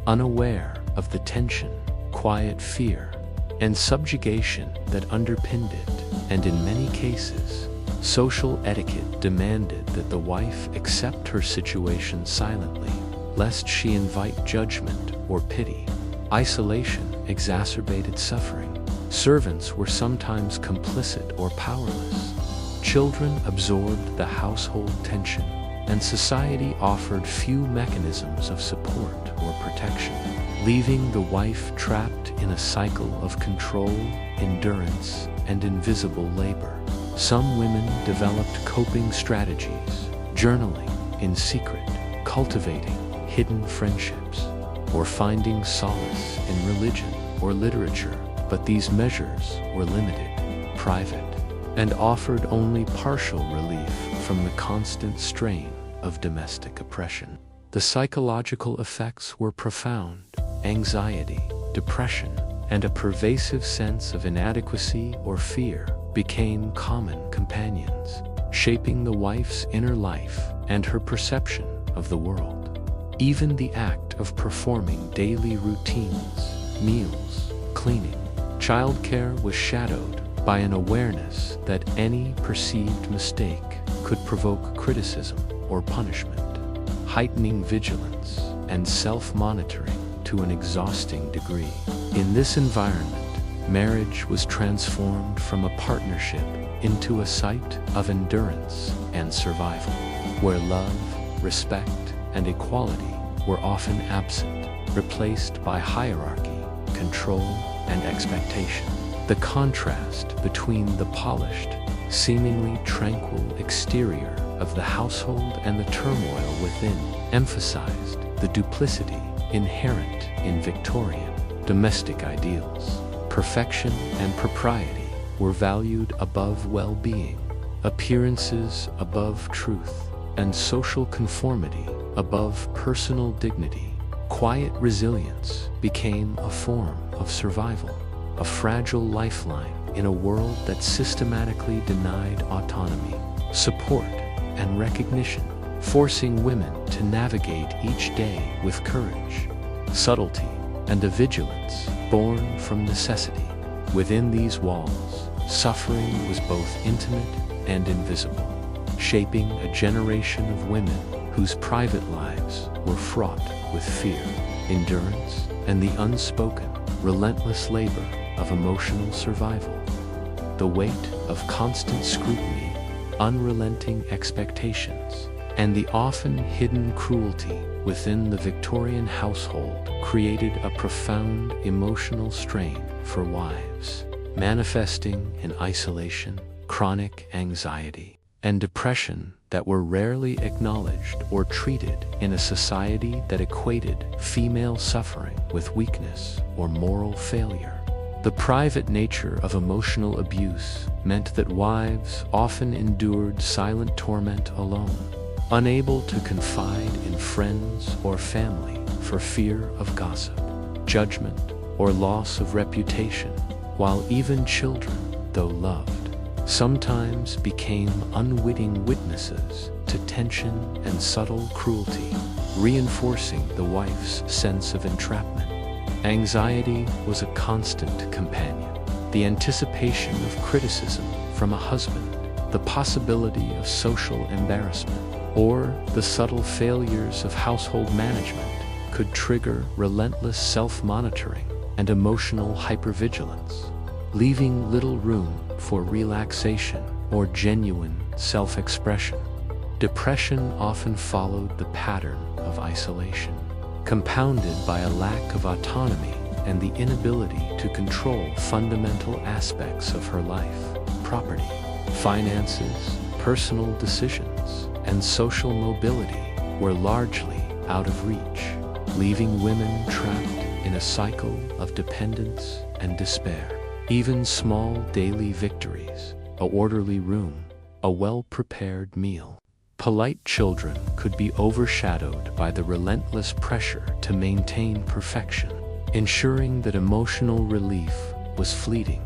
unaware of the tension, quiet fear, and subjugation that underpinned it, and in many cases, social etiquette demanded that the wife accept her situation silently, lest she invite judgment or pity. Isolation exacerbated suffering. Servants were sometimes complicit or powerless. Children absorbed the household tension, and society offered few mechanisms of support or protection, leaving the wife trapped in a cycle of control, endurance, and invisible labor. Some women developed coping strategies, journaling in secret, cultivating hidden friendships, or finding solace in religion or literature, but these measures were limited, private, and offered only partial relief from the constant strain of domestic oppression. The psychological effects were profound. Anxiety, depression, and a pervasive sense of inadequacy or fear became common companions, shaping the wife's inner life and her perception of the world. Even the act of performing daily routines, meals, cleaning, childcare was shadowed by an awareness that any perceived mistake could provoke criticism or punishment, heightening vigilance and self-monitoring to an exhausting degree. In this environment, marriage was transformed from a partnership into a site of endurance and survival, where love, respect, and equality were often absent, replaced by hierarchy, control, and expectation. The contrast between the polished, seemingly tranquil exterior of the household and the turmoil within emphasized the duplicity inherent in Victorian domestic ideals. Perfection and propriety were valued above well-being, appearances above truth, and social conformity above personal dignity. Quiet resilience became a form of survival, a fragile lifeline in a world that systematically denied autonomy, support, and recognition, forcing women to navigate each day with courage, subtlety, and a vigilance born from necessity. Within these walls, suffering was both intimate and invisible, shaping a generation of women whose private lives were fraught with fear, endurance, and the unspoken, relentless labor of emotional survival. The weight of constant scrutiny, unrelenting expectations, and the often hidden cruelty within the Victorian household created a profound emotional strain for wives, manifesting in isolation, chronic anxiety, and depression that were rarely acknowledged or treated in a society that equated female suffering with weakness or moral failure. The private nature of emotional abuse meant that wives often endured silent torment alone, unable to confide in friends or family for fear of gossip, judgment, or loss of reputation, while even children, though loved, sometimes became unwitting witnesses to tension and subtle cruelty, reinforcing the wife's sense of entrapment. Anxiety was a constant companion. The anticipation of criticism from a husband, the possibility of social embarrassment, or the subtle failures of household management could trigger relentless self-monitoring and emotional hypervigilance, leaving little room for relaxation or genuine self-expression. Depression often followed the pattern of isolation, compounded by a lack of autonomy and the inability to control fundamental aspects of her life: property, finances, personal decisions, and social mobility were largely out of reach, leaving women trapped in a cycle of dependence and despair. Even small daily victories, a orderly room, a well-prepared meal, polite children could be overshadowed by the relentless pressure to maintain perfection, ensuring that emotional relief was fleeting,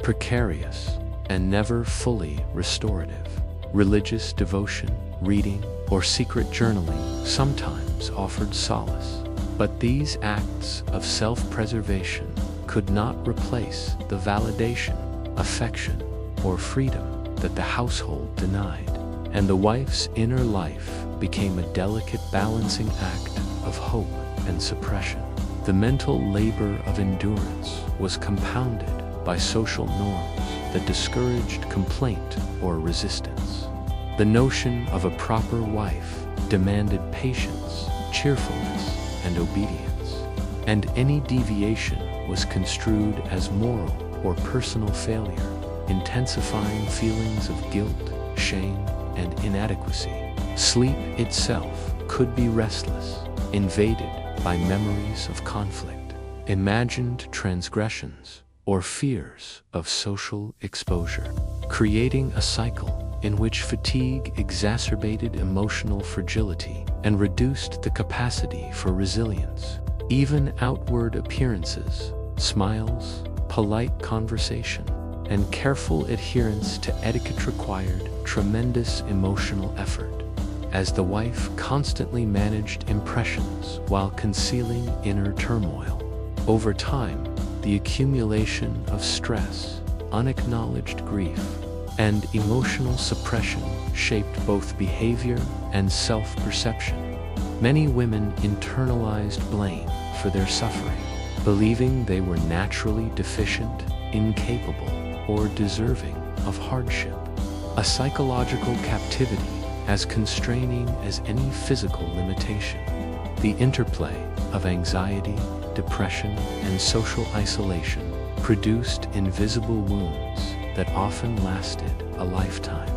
precarious, and never fully restorative. Religious devotion, reading, or secret journaling sometimes offered solace, but these acts of self-preservation could not replace the validation, affection, or freedom that the household denied, and the wife's inner life became a delicate balancing act of hope and suppression. The mental labor of endurance was compounded by social norms that discouraged complaint or resistance. The notion of a proper wife demanded patience, cheerfulness, and obedience, and any deviation was construed as moral or personal failure, intensifying feelings of guilt, shame, and inadequacy. Sleep itself could be restless, invaded by memories of conflict, imagined transgressions, or fears of social exposure, creating a cycle in which fatigue exacerbated emotional fragility and reduced the capacity for resilience. Even outward appearances, smiles, polite conversation, and careful adherence to etiquette required tremendous emotional effort, as the wife constantly managed impressions while concealing inner turmoil. Over time, the accumulation of stress, unacknowledged grief, and emotional suppression shaped both behavior and self-perception. Many women internalized blame for their suffering, believing they were naturally deficient, incapable, or deserving of hardship. A psychological captivity as constraining as any physical limitation. The interplay of anxiety, depression, and social isolation produced invisible wounds that often lasted a lifetime,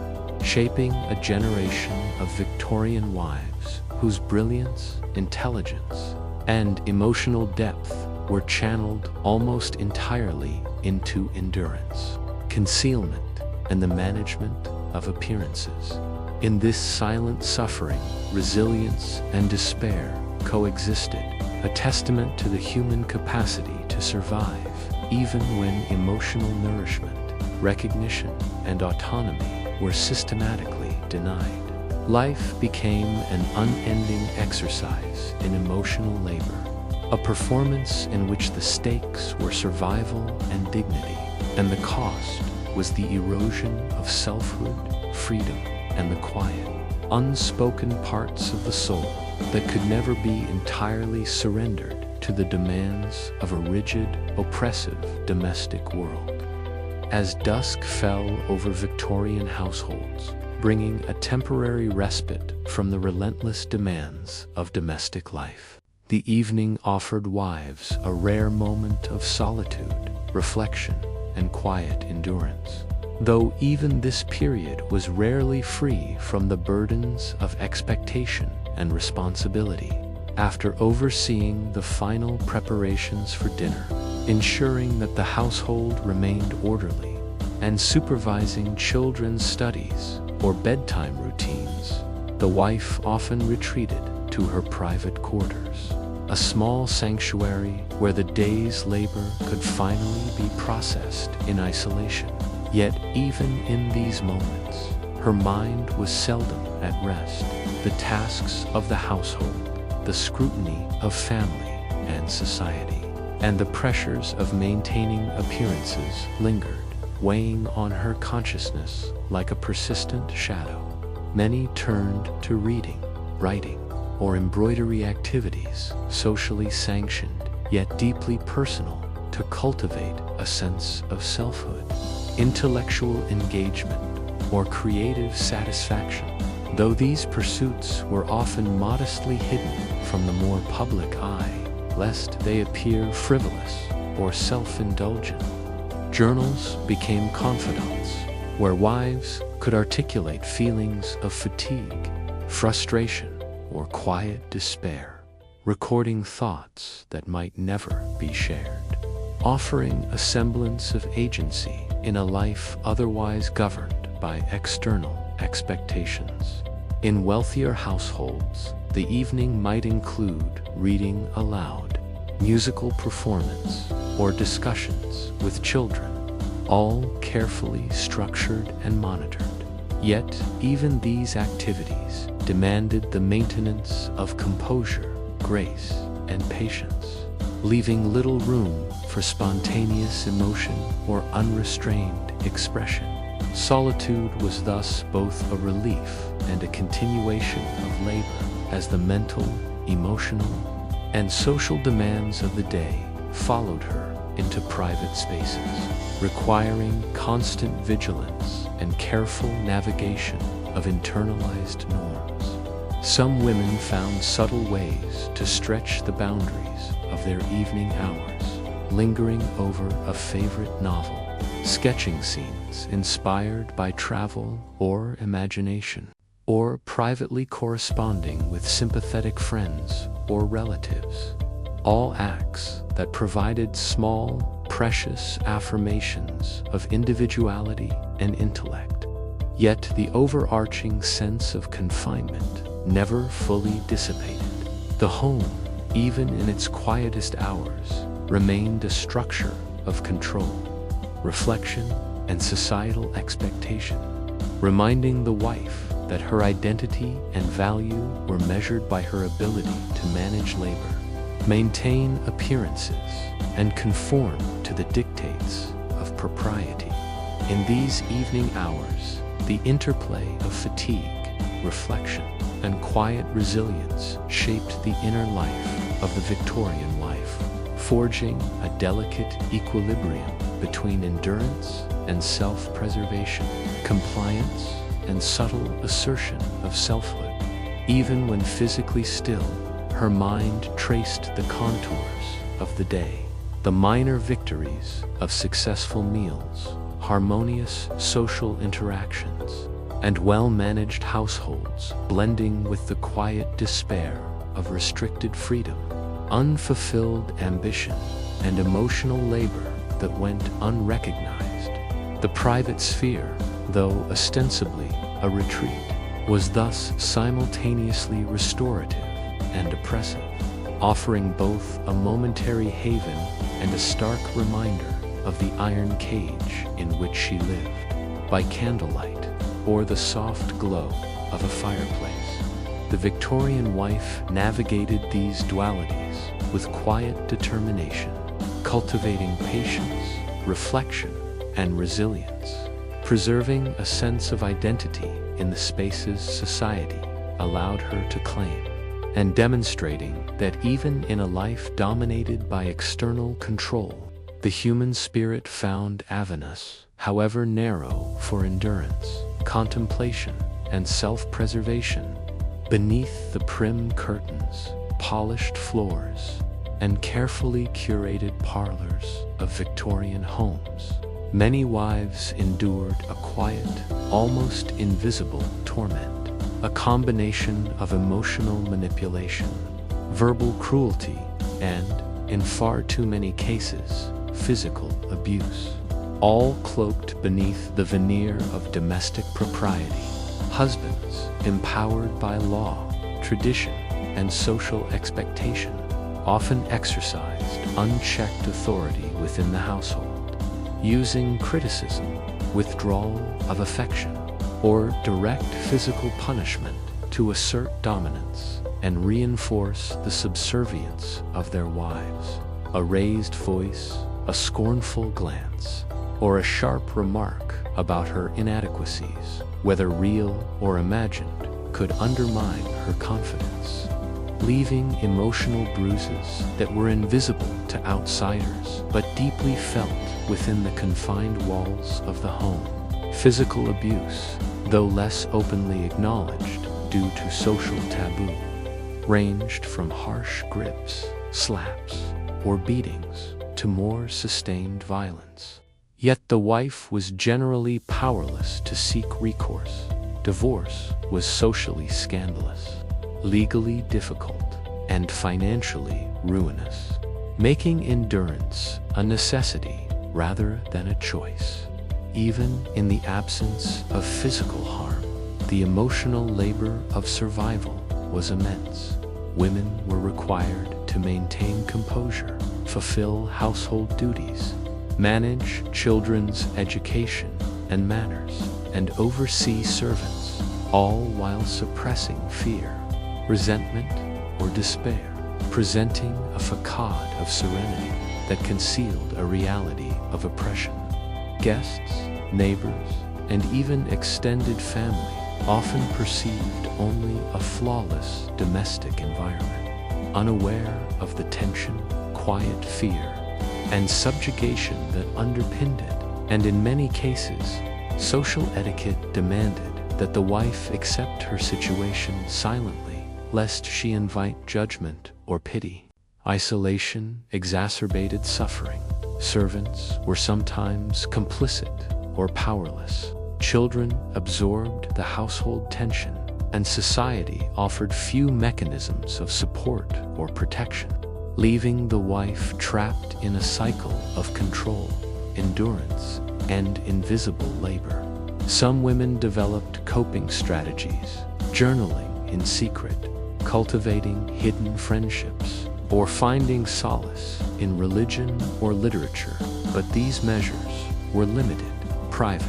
shaping a generation of Victorian wives whose brilliance, intelligence, and emotional depth were channeled almost entirely into endurance, concealment, and the management of appearances. In this silent suffering, resilience and despair coexisted, a testament to the human capacity to survive, even when emotional nourishment, recognition, and autonomy were systematically denied. Life became an unending exercise in emotional labor, a performance in which the stakes were survival and dignity, and the cost was the erosion of selfhood, freedom, and the quiet, unspoken parts of the soul that could never be entirely surrendered to the demands of a rigid, oppressive domestic world. As dusk fell over Victorian households, bringing a temporary respite from the relentless demands of domestic life, the evening offered wives a rare moment of solitude, reflection, and quiet endurance. Though even this period was rarely free from the burdens of expectation and responsibility. After overseeing the final preparations for dinner, ensuring that the household remained orderly, and supervising children's studies or bedtime routines, the wife often retreated to her private quarters, a small sanctuary where the day's labor could finally be processed in isolation. Yet even in these moments, her mind was seldom at rest. The tasks of the household, the scrutiny of family and society, and the pressures of maintaining appearances lingered, weighing on her consciousness like a persistent shadow. Many turned to reading, writing, or embroidery activities, socially sanctioned, yet deeply personal, to cultivate a sense of selfhood, intellectual engagement, or creative satisfaction. Though these pursuits were often modestly hidden from the more public eye, lest they appear frivolous or self-indulgent, journals became confidants, where wives could articulate feelings of fatigue, frustration, or quiet despair, recording thoughts that might never be shared, offering a semblance of agency in a life otherwise governed by external expectations. In wealthier households, the evening might include reading aloud, musical performance, or discussions with children, all carefully structured and monitored. Yet, even these activities demanded the maintenance of composure, grace, and patience, leaving little room for spontaneous emotion or unrestrained expression. Solitude was thus both a relief and a continuation of labor, as the mental, emotional, and social demands of the day followed her into private spaces, requiring constant vigilance and careful navigation of internalized norms. Some women found subtle ways to stretch the boundaries of their evening hours, lingering over a favorite novel, sketching scenes inspired by travel or imagination, or privately corresponding with sympathetic friends or relatives. All acts that provided small, precious affirmations of individuality and intellect. Yet the overarching sense of confinement never fully dissipated. The home, even in its quietest hours, remained a structure of control, reflection, and societal expectation, reminding the wife that her identity and value were measured by her ability to manage labor, maintain appearances, and conform to the dictates of propriety. In these evening hours, the interplay of fatigue, reflection, and quiet resilience shaped the inner life of the Victorian wife, forging a delicate equilibrium between endurance and self-preservation, compliance and subtle assertion of selfhood. Even when physically still, her mind traced the contours of the day, the minor victories of successful meals, harmonious social interactions, and well-managed households, blending with the quiet despair of restricted freedom, unfulfilled ambition, and emotional labor that went unrecognized. The private sphere, though ostensibly a retreat, was thus simultaneously restorative and oppressive, offering both a momentary haven and a stark reminder of the iron cage in which she lived. By candlelight, or the soft glow of a fireplace, the Victorian wife navigated these dualities with quiet determination, cultivating patience, reflection, and resilience, preserving a sense of identity in the spaces society allowed her to claim, and demonstrating that even in a life dominated by external control, the human spirit found avenues, however narrow, for endurance, contemplation, and self-preservation. Beneath the prim curtains, polished floors, and carefully curated parlors of Victorian homes, many wives endured a quiet, almost invisible torment, a combination of emotional manipulation, verbal cruelty, and, in far too many cases, physical abuse, all cloaked beneath the veneer of domestic propriety. Husbands, empowered by law, tradition, and social expectation, often exercised unchecked authority within the household, using criticism, withdrawal of affection, or direct physical punishment to assert dominance and reinforce the subservience of their wives. A raised voice, a scornful glance, or a sharp remark about her inadequacies, whether real or imagined, could undermine her confidence, leaving emotional bruises that were invisible to outsiders but deeply felt within the confined walls of the home. Physical abuse, though less openly acknowledged due to social taboo, ranged from harsh grips, slaps, or beatings to more sustained violence. Yet the wife was generally powerless to seek recourse. Divorce was socially scandalous, legally difficult, and financially ruinous, making endurance a necessity rather than a choice. Even in the absence of physical harm, the emotional labor of survival was immense. Women were required to maintain composure, fulfill household duties, manage children's education and manners, and oversee servants, all while suppressing fear, resentment, or despair, presenting a facade of serenity that concealed a reality of oppression. Guests, neighbors, and even extended family often perceived only a flawless domestic environment, unaware of the tension, quiet fear, and subjugation that underpinned it. And in many cases, social etiquette demanded that the wife accept her situation silently, lest she invite judgment or pity. Isolation exacerbated suffering. Servants were sometimes complicit or powerless. Children absorbed the household tension, and society offered few mechanisms of support or protection, leaving the wife trapped in a cycle of control, endurance, and invisible labor. Some women developed coping strategies, journaling in secret, cultivating hidden friendships, or finding solace in religion or literature, but these measures were limited, private,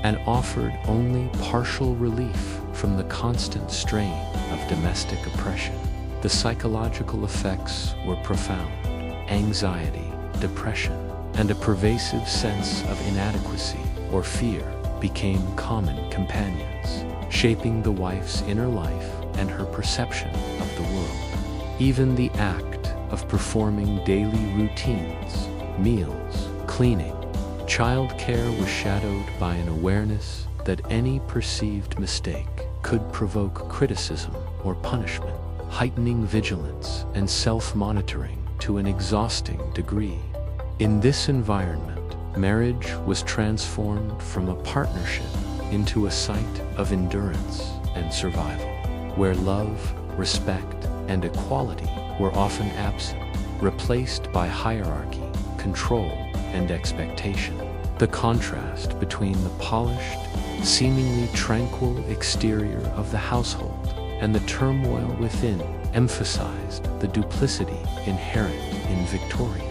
and offered only partial relief from the constant strain of domestic oppression. The psychological effects were profound. Anxiety, depression, and a pervasive sense of inadequacy or fear became common companions, shaping the wife's inner life and her perception of the world. Even the act of performing daily routines, meals, cleaning, childcare was shadowed by an awareness that any perceived mistake could provoke criticism or punishment, heightening vigilance and self-monitoring to an exhausting degree. In this environment, marriage was transformed from a partnership into a site of endurance and survival, where love, respect, and equality were often absent, replaced by hierarchy, control, and expectation. The contrast between the polished, seemingly tranquil exterior of the household and the turmoil within emphasized the duplicity inherent in Victorian.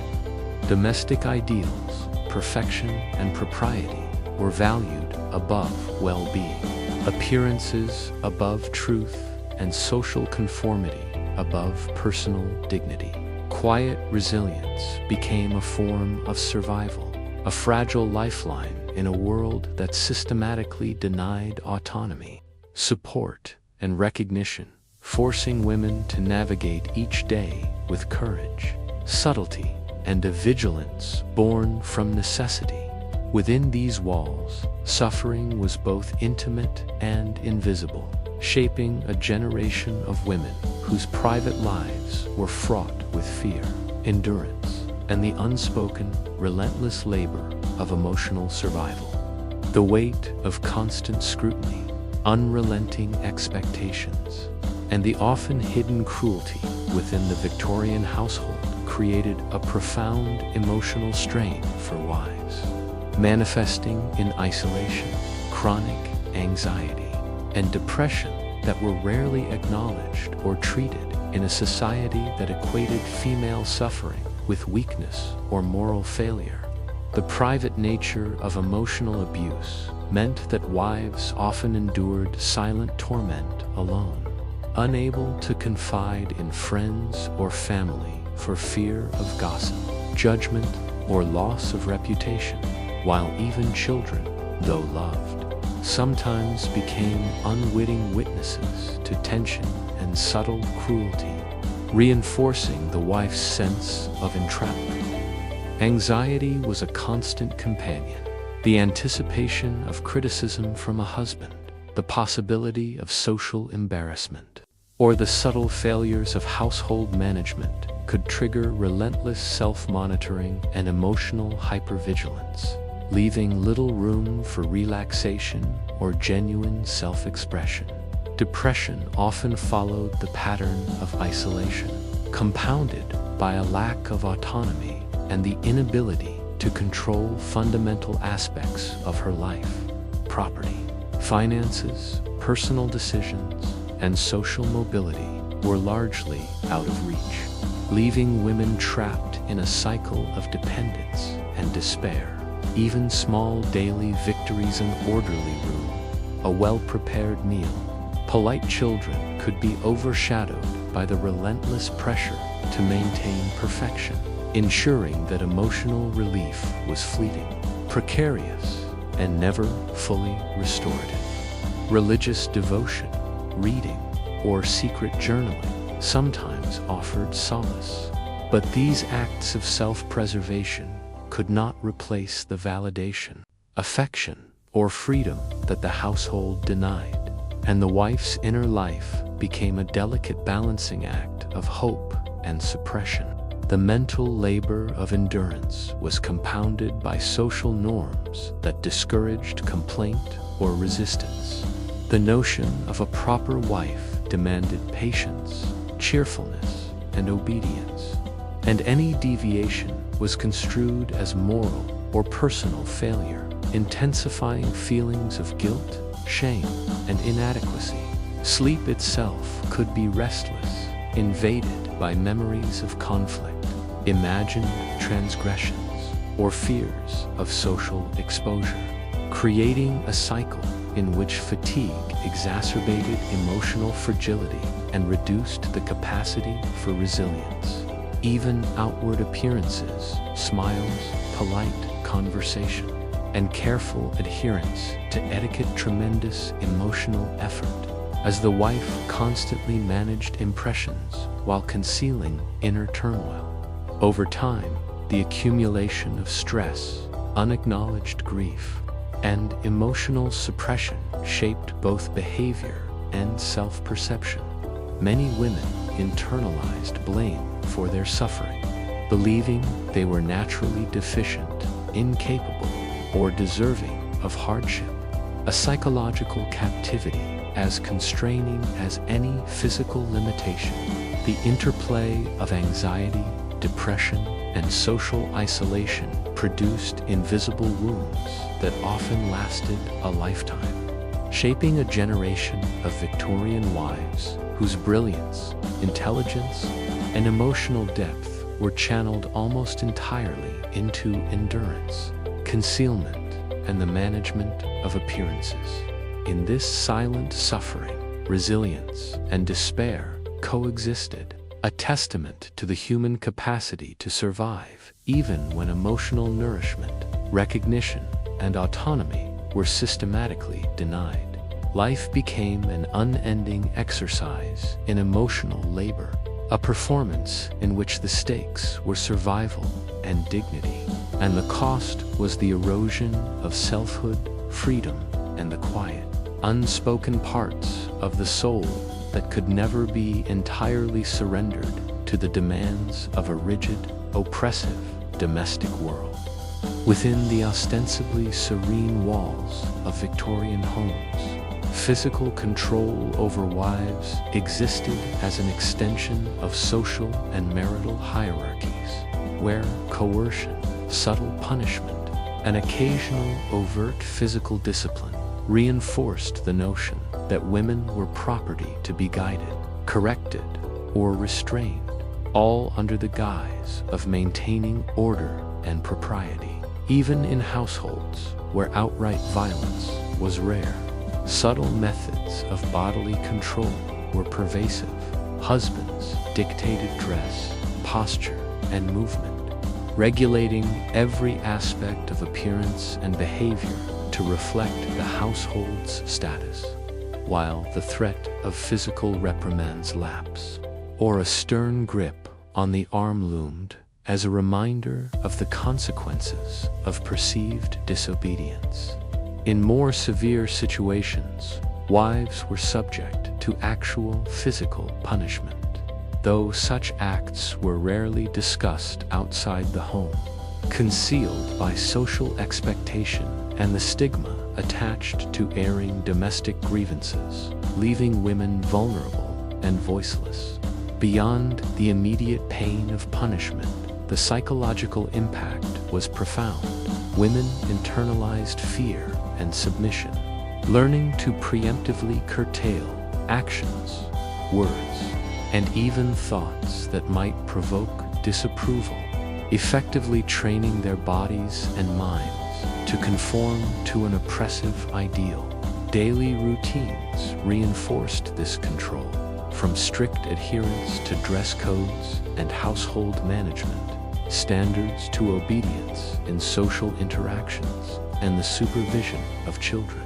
Domestic ideals, perfection and propriety were valued above well-being, appearances above truth, and social conformity above personal dignity. Quiet resilience became a form of survival, a fragile lifeline in a world that systematically denied autonomy, support, and recognition, forcing women to navigate each day with courage, subtlety, and a vigilance born from necessity. Within these walls, suffering was both intimate and invisible, shaping a generation of women whose private lives were fraught with fear, endurance, and the unspoken, relentless labor of emotional survival. The weight of constant scrutiny, unrelenting expectations, and the often hidden cruelty within the Victorian household created a profound emotional strain for wives, manifesting in isolation, chronic anxiety, and depression that were rarely acknowledged or treated in a society that equated female suffering with weakness or moral failure. The private nature of emotional abuse meant that wives often endured silent torment alone, unable to confide in friends or family for fear of gossip, judgment, or loss of reputation, while even children, though loved, sometimes became unwitting witnesses to tension and subtle cruelty, reinforcing the wife's sense of entrapment. Anxiety was a constant companion. The anticipation of criticism from a husband, the possibility of social embarrassment, or the subtle failures of household management could trigger relentless self-monitoring and emotional hypervigilance, leaving little room for relaxation or genuine self-expression. Depression often followed the pattern of isolation, compounded by a lack of autonomy and the inability to control fundamental aspects of her life: property, finances, personal decisions, and social mobility were largely out of reach, leaving women trapped in a cycle of dependence and despair. Even small daily victories, an orderly room, a well-prepared meal, polite children could be overshadowed by the relentless pressure to maintain perfection, ensuring that emotional relief was fleeting, precarious, and never fully restorative. Religious devotion, reading, or secret journaling sometimes offered solace, but these acts of self-preservation could not replace the validation, affection, or freedom that the household denied, and the wife's inner life became a delicate balancing act of hope and suppression. The mental labor of endurance was compounded by social norms that discouraged complaint or resistance. The notion of a proper wife demanded patience, cheerfulness, and obedience, and any deviation was construed as moral or personal failure, intensifying feelings of guilt, shame, and inadequacy. Sleep itself could be restless, invaded by memories of conflict, imagined transgressions, or fears of social exposure, creating a cycle in which fatigue exacerbated emotional fragility and reduced the capacity for resilience. Even outward appearances, smiles, polite conversation, and careful adherence to etiquette, tremendous emotional effort, as the wife constantly managed impressions while concealing inner turmoil. Over time, the accumulation of stress, unacknowledged grief, and emotional suppression shaped both behavior and self-perception. Many women internalized blame for their suffering, believing they were naturally deficient, incapable, or deserving of hardship, a psychological captivity as constraining as any physical limitation. The interplay of anxiety, depression, and social isolation produced invisible wounds that often lasted a lifetime, shaping a generation of Victorian wives whose brilliance, intelligence, and emotional depth were channeled almost entirely into endurance, concealment, and the management of appearances. In this silent suffering, resilience and despair coexisted, a testament to the human capacity to survive even when emotional nourishment, recognition, and autonomy were systematically denied. Life became an unending exercise in emotional labor, a performance in which the stakes were survival and dignity, and the cost was the erosion of selfhood, freedom, and the quiet, unspoken parts of the soul that could never be entirely surrendered to the demands of a rigid, oppressive domestic world. Within the ostensibly serene walls of Victorian homes, physical control over wives existed as an extension of social and marital hierarchies, where coercion, subtle punishment, and occasional overt physical discipline reinforced the notion that women were property to be guided, corrected, or restrained, all under the guise of maintaining order and propriety. Even in households where outright violence was rare, subtle methods of bodily control were pervasive. Husbands dictated dress, posture, and movement, regulating every aspect of appearance and behavior to reflect the household's status, while the threat of physical reprimand's lapse, or a stern grip on the arm loomed as a reminder of the consequences of perceived disobedience. In more severe situations, wives were subject to actual physical punishment, though such acts were rarely discussed outside the home, concealed by social expectation and the stigma attached to airing domestic grievances, leaving women vulnerable and voiceless. Beyond the immediate pain of punishment, the psychological impact was profound. Women internalized fear and submission, learning to preemptively curtail actions, words, and even thoughts that might provoke disapproval, effectively training their bodies and minds to conform to an oppressive ideal. Daily routines reinforced this control, from strict adherence to dress codes and household management, standards to obedience in social interactions and the supervision of children,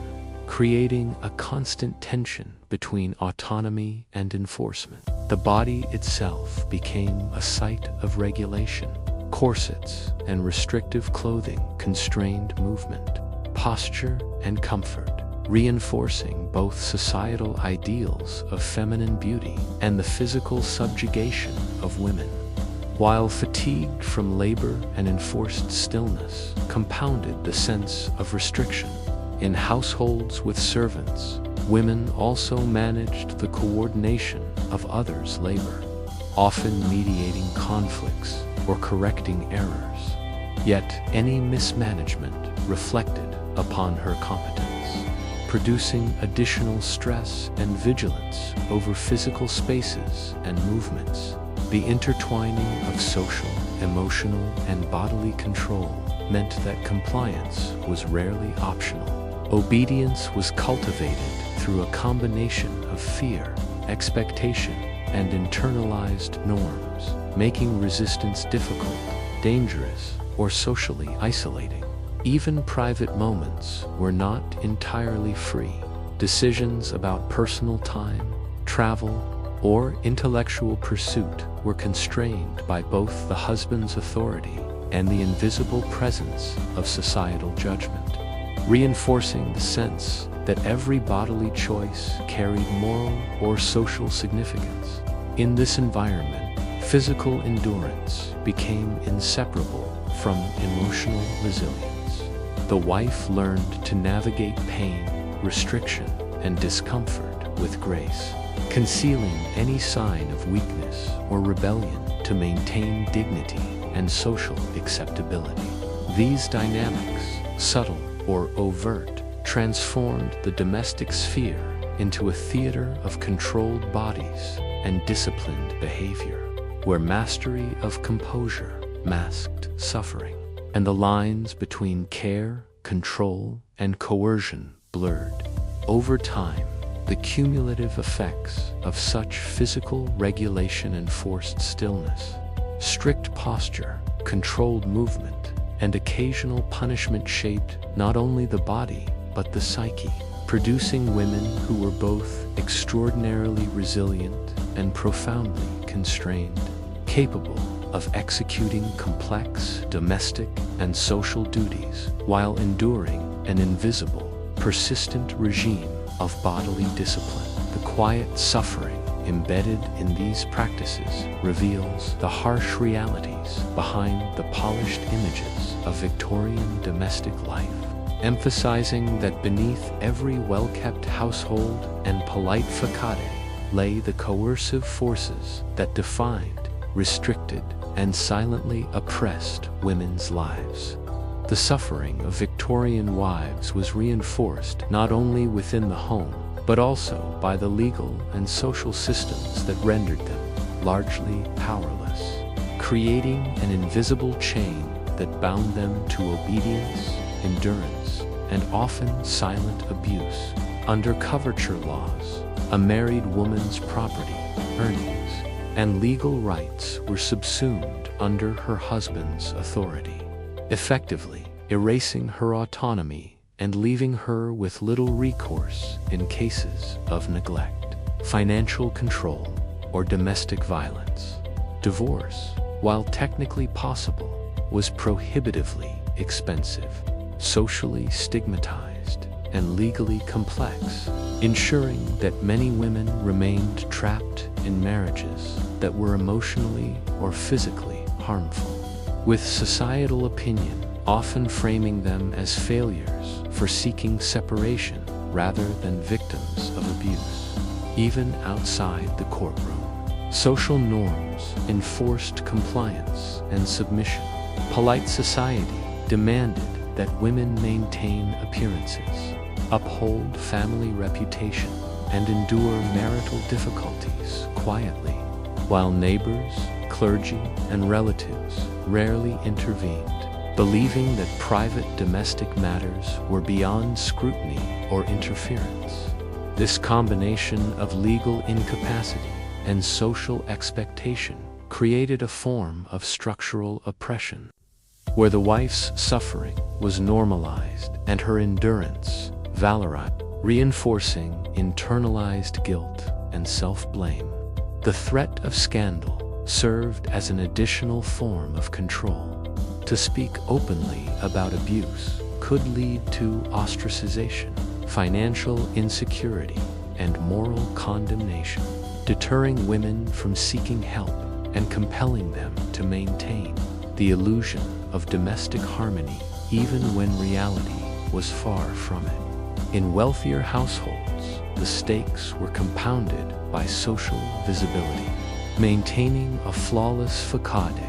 creating a constant tension between autonomy and enforcement. The body itself became a site of regulation. Corsets and restrictive clothing constrained movement, posture, and comfort, reinforcing both societal ideals of feminine beauty and the physical subjugation of women. While fatigued from labor and enforced stillness compounded the sense of restriction. In households with servants, women also managed the coordination of others' labor, often mediating conflicts or correcting errors. Yet any mismanagement reflected upon her competence, producing additional stress and vigilance over physical spaces and movements. The intertwining of social, emotional, and bodily control meant that compliance was rarely optional. Obedience was cultivated through a combination of fear, expectation, and internalized norms, making resistance difficult, dangerous, or socially isolating. Even private moments were not entirely free. Decisions about personal time, travel, or intellectual pursuit were constrained by both the husband's authority and the invisible presence of societal judgment, reinforcing the sense that every bodily choice carried moral or social significance. In this environment, physical endurance became inseparable from emotional resilience. The wife learned to navigate pain, restriction, and discomfort with grace, concealing any sign of weakness or rebellion to maintain dignity and social acceptability. These dynamics, subtle or overt, transformed the domestic sphere into a theater of controlled bodies and disciplined behavior, where mastery of composure masked suffering, and the lines between care, control, and coercion blurred. Over time, the cumulative effects of such physical regulation and forced stillness, strict posture, controlled movement, and occasional punishment shaped not only the body but the psyche, producing women who were both extraordinarily resilient and profoundly constrained, capable of executing complex domestic and social duties while enduring an invisible, persistent regime of bodily discipline. The quiet suffering embedded in these practices reveals the harsh realities behind the polished images of Victorian domestic life, emphasizing that beneath every well-kept household and polite facade lay the coercive forces that defined, restricted, and silently oppressed women's lives. The suffering of Victorian wives was reinforced not only within the home, but also by the legal and social systems that rendered them largely powerless, creating an invisible chain that bound them to obedience, endurance, and often silent abuse. Under coverture laws, a married woman's property, earnings, and legal rights were subsumed under her husband's authority, effectively erasing her autonomy and leaving her with little recourse in cases of neglect, financial control, or domestic violence. Divorce, while technically possible, was prohibitively expensive, socially stigmatized, and legally complex, ensuring that many women remained trapped in marriages that were emotionally or physically harmful, with societal opinion often framing them as failures for seeking separation rather than victims of abuse. Even outside the courtroom, social norms enforced compliance and submission. Polite society demanded that women maintain appearances, uphold family reputation, and endure marital difficulties quietly, while neighbors, clergy, and relatives rarely intervened, believing that private domestic matters were beyond scrutiny or interference. This combination of legal incapacity and social expectation created a form of structural oppression, where the wife's suffering was normalized and her endurance valorized, reinforcing internalized guilt and self-blame. The threat of scandal served as an additional form of control. To speak openly about abuse could lead to ostracization, financial insecurity, and moral condemnation, deterring women from seeking help and compelling them to maintain the illusion of domestic harmony even when reality was far from it. In wealthier households, the stakes were compounded by social visibility. Maintaining a flawless facade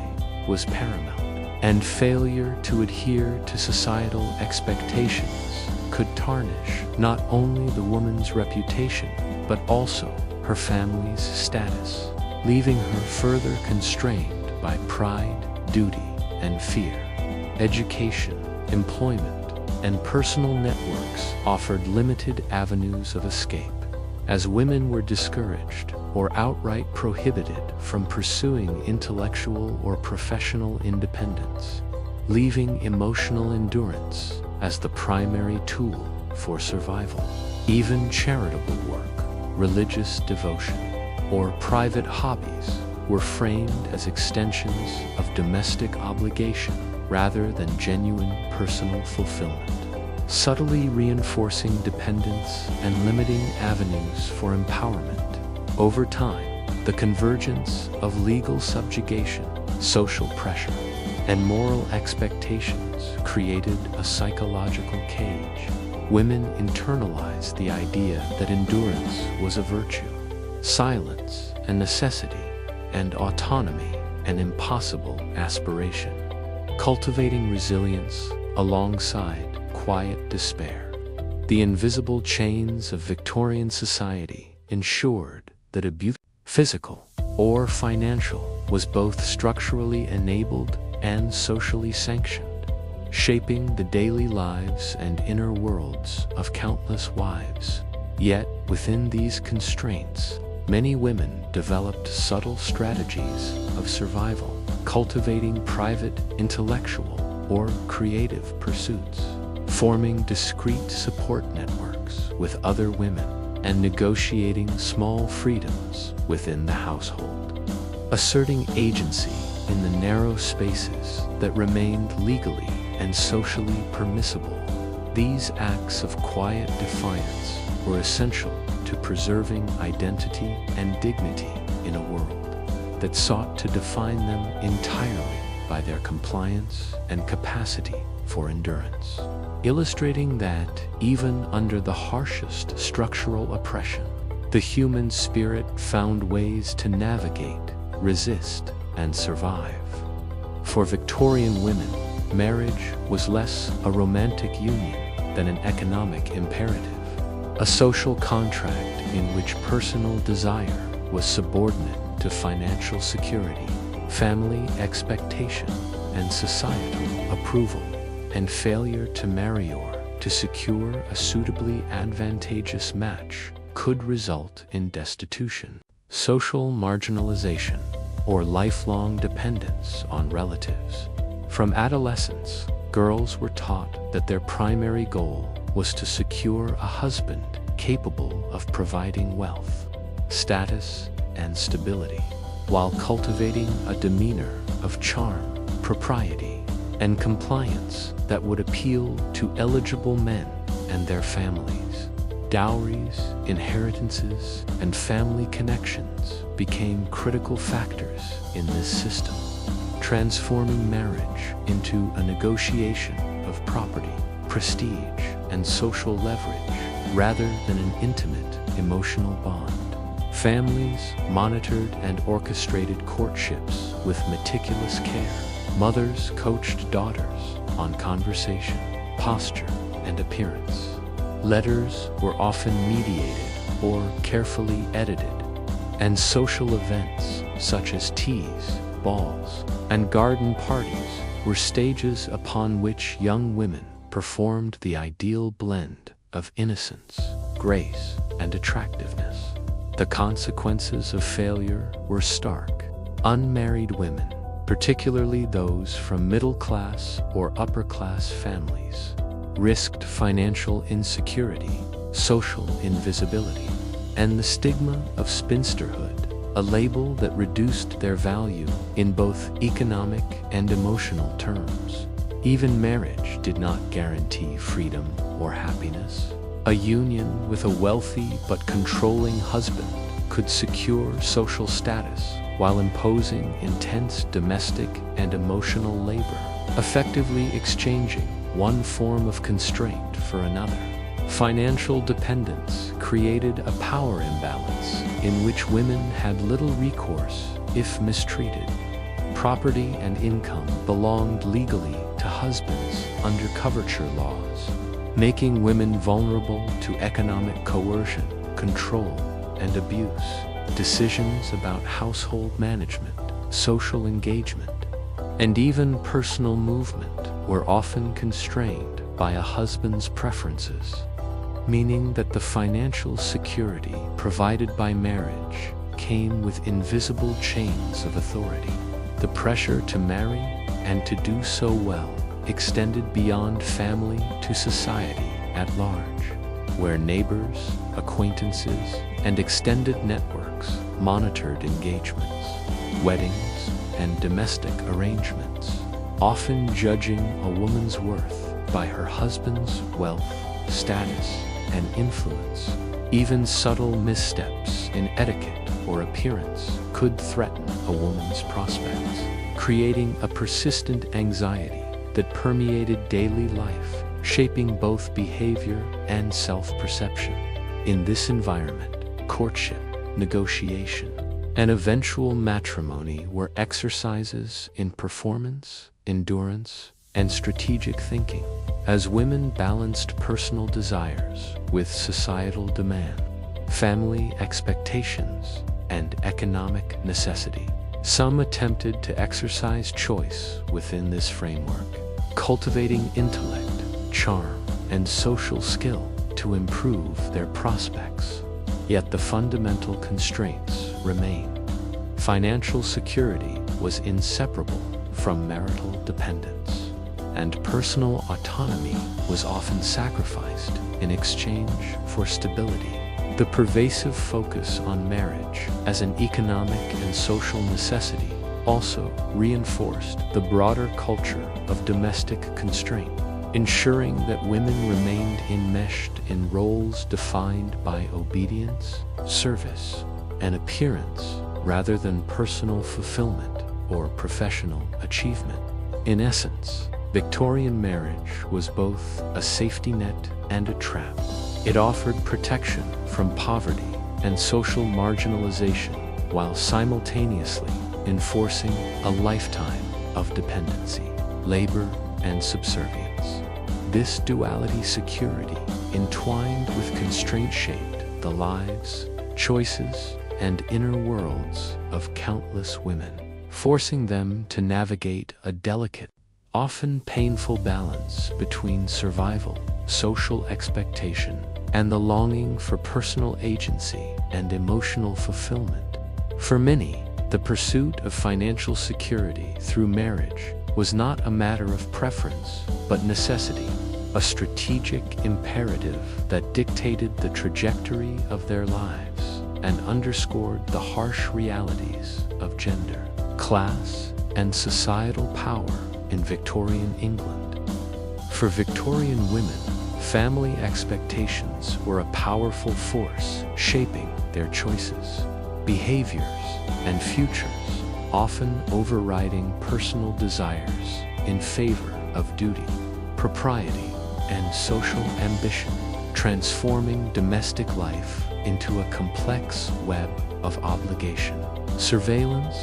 was paramount, and failure to adhere to societal expectations could tarnish not only the woman's reputation, but also her family's status, leaving her further constrained by pride, duty, and fear. Education, employment, and personal networks offered limited avenues of escape, as women were discouraged or outright prohibited from pursuing intellectual or professional independence, leaving emotional endurance as the primary tool for survival. Even charitable work, religious devotion, or private hobbies were framed as extensions of domestic obligation rather than genuine personal fulfillment, subtly reinforcing dependence and limiting avenues for empowerment. Over time, the convergence of legal subjugation, social pressure, and moral expectations created a psychological cage. Women internalized the idea that endurance was a virtue, silence a necessity, and autonomy an impossible aspiration, cultivating resilience alongside quiet despair. The invisible chains of Victorian society ensured that abuse, physical or financial, was both structurally enabled and socially sanctioned, shaping the daily lives and inner worlds of countless wives. Yet, within these constraints, many women developed subtle strategies of survival, cultivating private, intellectual, or creative pursuits, forming discreet support networks with other women, and negotiating small freedoms within the household, asserting agency in the narrow spaces that remained legally and socially permissible. These acts of quiet defiance were essential to preserving identity and dignity in a world that sought to define them entirely by their compliance and capacity for endurance, illustrating that even under the harshest structural oppression, the human spirit found ways to navigate, resist, and survive. For Victorian women, marriage was less a romantic union than an economic imperative, a social contract in which personal desire was subordinate to financial security, family expectation, and societal approval, and failure to marry or to secure a suitably advantageous match could result in destitution, social marginalization, or lifelong dependence on relatives. From adolescence, girls were taught that their primary goal was to secure a husband capable of providing wealth, status, and stability, while cultivating a demeanor of charm, propriety, and compliance that would appeal to eligible men and their families. Dowries, inheritances, and family connections became critical factors in this system, transforming marriage into a negotiation of property, prestige, and social leverage, rather than an intimate emotional bond. Families monitored and orchestrated courtships with meticulous care. Mothers coached daughters on conversation, posture, and appearance. Letters were often mediated or carefully edited, and social events such as teas, balls, and garden parties were stages upon which young women performed the ideal blend of innocence, grace, and attractiveness. The consequences of failure were stark. Unmarried women, particularly those from middle-class or upper-class families, risked financial insecurity, social invisibility, and the stigma of spinsterhood, a label that reduced their value in both economic and emotional terms. Even marriage did not guarantee freedom or happiness. A union with a wealthy but controlling husband could secure social status while imposing intense domestic and emotional labor, effectively exchanging one form of constraint for another. Financial dependence created a power imbalance in which women had little recourse if mistreated. Property and income belonged legally to husbands under coverture laws, making women vulnerable to economic coercion, control, and abuse. Decisions about household management, social engagement, and even personal movement were often constrained by a husband's preferences, meaning that the financial security provided by marriage came with invisible chains of authority. The pressure to marry and to do so well extended beyond family to society at large, where neighbors, acquaintances, and extended networks monitored engagements, weddings, and domestic arrangements, often judging a woman's worth by her husband's wealth, status, and influence. Even subtle missteps in etiquette or appearance could threaten a woman's prospects, creating a persistent anxiety that permeated daily life, shaping both behavior and self-perception. In this environment, courtship, negotiation, and eventual matrimony were exercises in performance, endurance, and strategic thinking, as women balanced personal desires with societal demand, family expectations, and economic necessity. Some attempted to exercise choice within this framework, cultivating intellect, charm, and social skill to improve their prospects. Yet the fundamental constraints remain. Financial security was inseparable from marital dependence, and personal autonomy was often sacrificed in exchange for stability. The pervasive focus on marriage as an economic and social necessity also reinforced the broader culture of domestic constraint, ensuring that women remained enmeshed in roles defined by obedience, service, and appearance rather than personal fulfillment or professional achievement. In essence, Victorian marriage was both a safety net and a trap. It offered protection from poverty and social marginalization while simultaneously enforcing a lifetime of dependency, labor, and subservience. This duality security, entwined with constraint, shaped the lives, choices, and inner worlds of countless women, forcing them to navigate a delicate, often painful balance between survival, social expectation, and the longing for personal agency and emotional fulfillment. For many, the pursuit of financial security through marriage was not a matter of preference, but necessity, a strategic imperative that dictated the trajectory of their lives and underscored the harsh realities of gender, class, and societal power in Victorian England. For Victorian women, family expectations were a powerful force shaping their choices, behaviors, and futures, often overriding personal desires in favor of duty, propriety, and social ambition, transforming domestic life into a complex web of obligation, surveillance,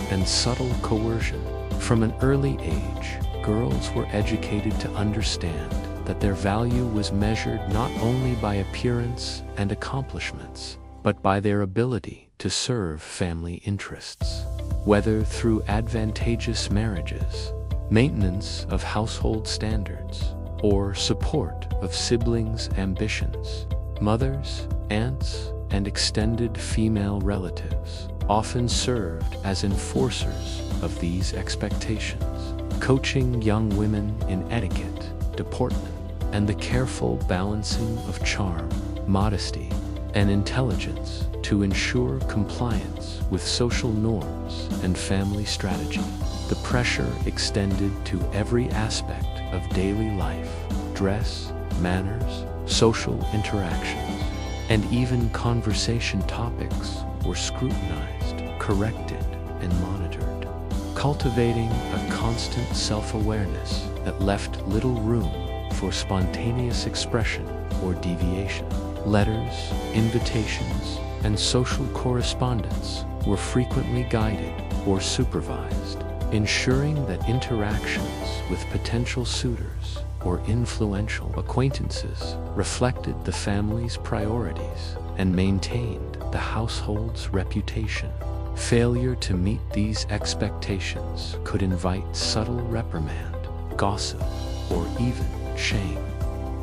and subtle coercion. From an early age, girls were educated to understand that their value was measured not only by appearance and accomplishments, but by their ability to serve family interests. Whether through advantageous marriages, maintenance of household standards, or support of siblings' ambitions, mothers, aunts, and extended female relatives often served as enforcers of these expectations, coaching young women in etiquette, deportment, and the careful balancing of charm, modesty, and intelligence to ensure compliance with social norms and family strategy. The pressure extended to every aspect of daily life: dress, manners, social interactions, and even conversation topics were scrutinized, corrected, and monitored, cultivating a constant self-awareness that left little room for spontaneous expression or deviation. Letters, invitations, and social correspondence were frequently guided or supervised, ensuring that interactions with potential suitors or influential acquaintances reflected the family's priorities and maintained the household's reputation. Failure to meet these expectations could invite subtle reprimand, gossip, or even shame,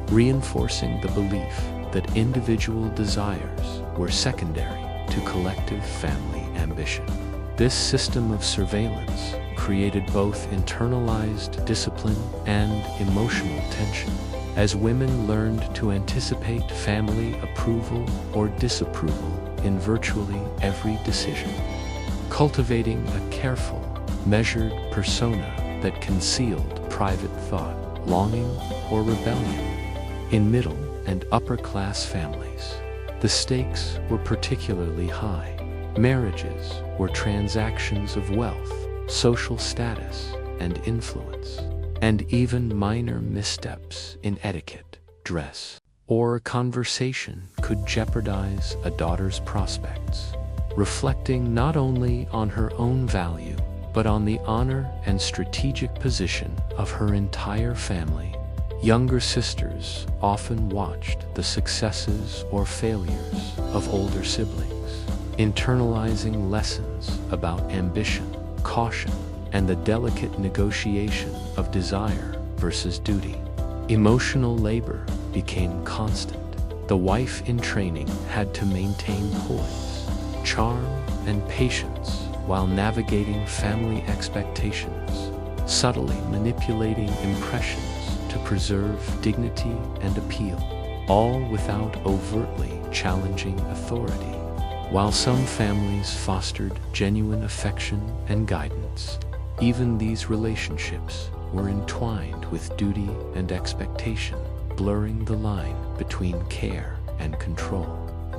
reinforcing the belief that individual desires were secondary to collective family ambition. This system of surveillance created both internalized discipline and emotional tension, as women learned to anticipate family approval or disapproval in virtually every decision, cultivating a careful, measured persona that concealed private thought, longing, or rebellion. In middle and upper-class families, the stakes were particularly high. Marriages were transactions of wealth, social status, and influence, and even minor missteps in etiquette, dress, or conversation could jeopardize a daughter's prospects, reflecting not only on her own value, but on the honor and strategic position of her entire family. Younger sisters often watched the successes or failures of older siblings, internalizing lessons about ambition, caution, and the delicate negotiation of desire versus duty. Emotional labor became constant. The wife in training had to maintain poise, charm, and patience while navigating family expectations, subtly manipulating impressions to preserve dignity and appeal, all without overtly challenging authority. While some families fostered genuine affection and guidance, even these relationships were entwined with duty and expectation, blurring the line between care and control.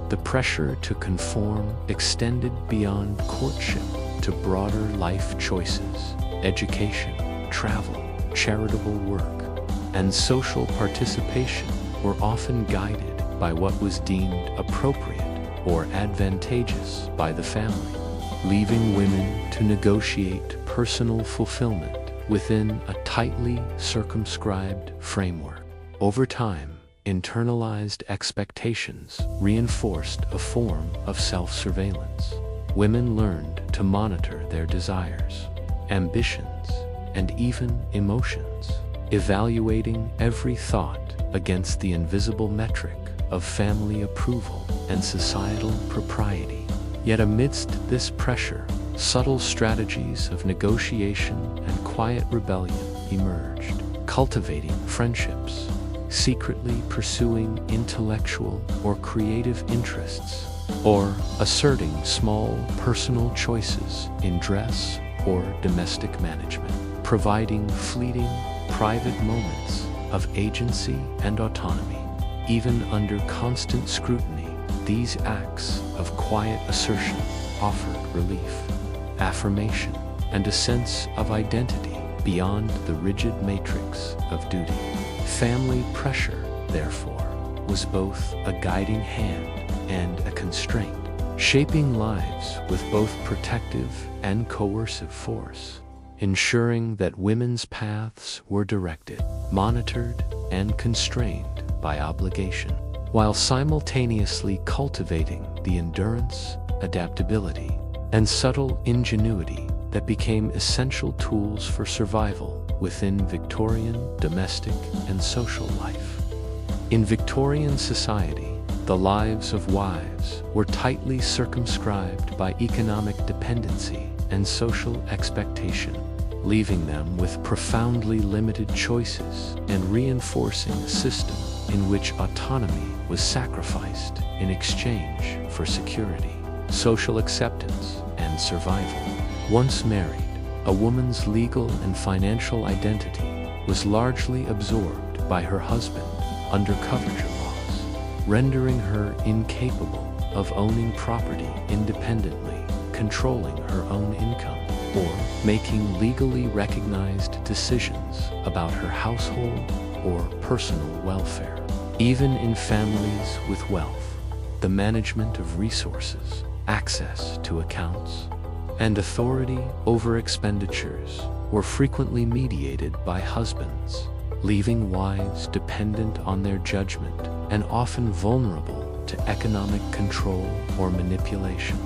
The pressure to conform extended beyond courtship to broader life choices, education, travel, charitable work, and social participation were often guided by what was deemed appropriate or advantageous by the family, leaving women to negotiate personal fulfillment within a tightly circumscribed framework. Over time, internalized expectations reinforced a form of self-surveillance. Women learned to monitor their desires, ambitions, and even emotions, evaluating every thought against the invisible metric of family approval and societal propriety. Yet amidst this pressure, subtle strategies of negotiation and quiet rebellion emerged, cultivating friendships, secretly pursuing intellectual or creative interests, or asserting small personal choices in dress or domestic management, providing fleeting, private moments of agency and autonomy. Even under constant scrutiny, these acts of quiet assertion offered relief, affirmation, and a sense of identity beyond the rigid matrix of duty. Family pressure, therefore, was both a guiding hand and a constraint, shaping lives with both protective and coercive force, ensuring that women's paths were directed, monitored, and constrained by obligation, while simultaneously cultivating the endurance, adaptability, and subtle ingenuity that became essential tools for survival within Victorian domestic and social life. In Victorian society, the lives of wives were tightly circumscribed by economic dependency and social expectation, leaving them with profoundly limited choices and reinforcing a system in which autonomy was sacrificed in exchange for security, social acceptance, and survival. Once married, a woman's legal and financial identity was largely absorbed by her husband under coverture laws, rendering her incapable of owning property independently, controlling her own income, or making legally recognized decisions about her household or personal welfare. Even in families with wealth, the management of resources, access to accounts, and authority over expenditures were frequently mediated by husbands, leaving wives dependent on their judgment and often vulnerable to economic control or manipulation.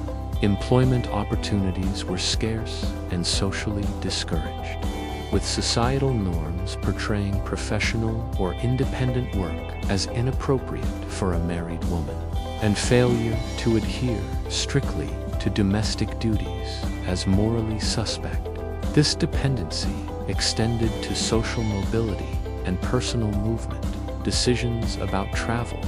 Employment opportunities were scarce and socially discouraged, with societal norms portraying professional or independent work as inappropriate for a married woman, and failure to adhere strictly to domestic duties as morally suspect. This dependency extended to social mobility and personal movement. Decisions about travel,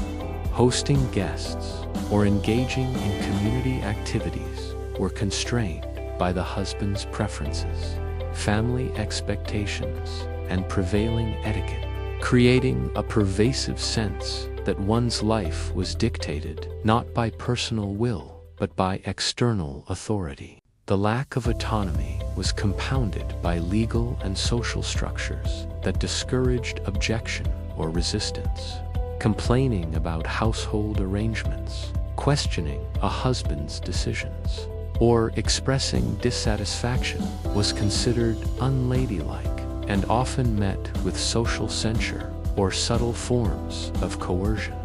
hosting guests, or engaging in community activities were constrained by the husband's preferences, family expectations, and prevailing etiquette, creating a pervasive sense that one's life was dictated not by personal will, but by external authority. The lack of autonomy was compounded by legal and social structures that discouraged objection or resistance, complaining about household arrangements, questioning a husband's decisions, or expressing dissatisfaction was considered unladylike and often met with social censure or subtle forms of coercion.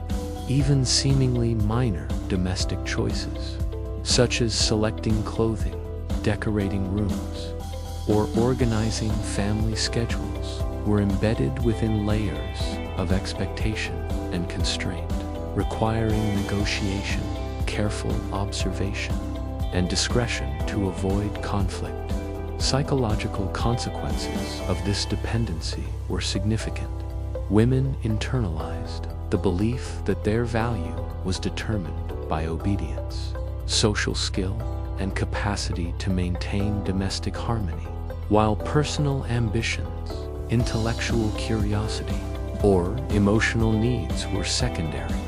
Even seemingly minor domestic choices, such as selecting clothing, decorating rooms, or organizing family schedules, were embedded within layers of expectation and constraint, requiring negotiation, careful observation, and discretion to avoid conflict. Psychological consequences of this dependency were significant. Women internalized the belief that their value was determined by obedience, social skill, and capacity to maintain domestic harmony, while personal ambitions, intellectual curiosity, or emotional needs were secondary,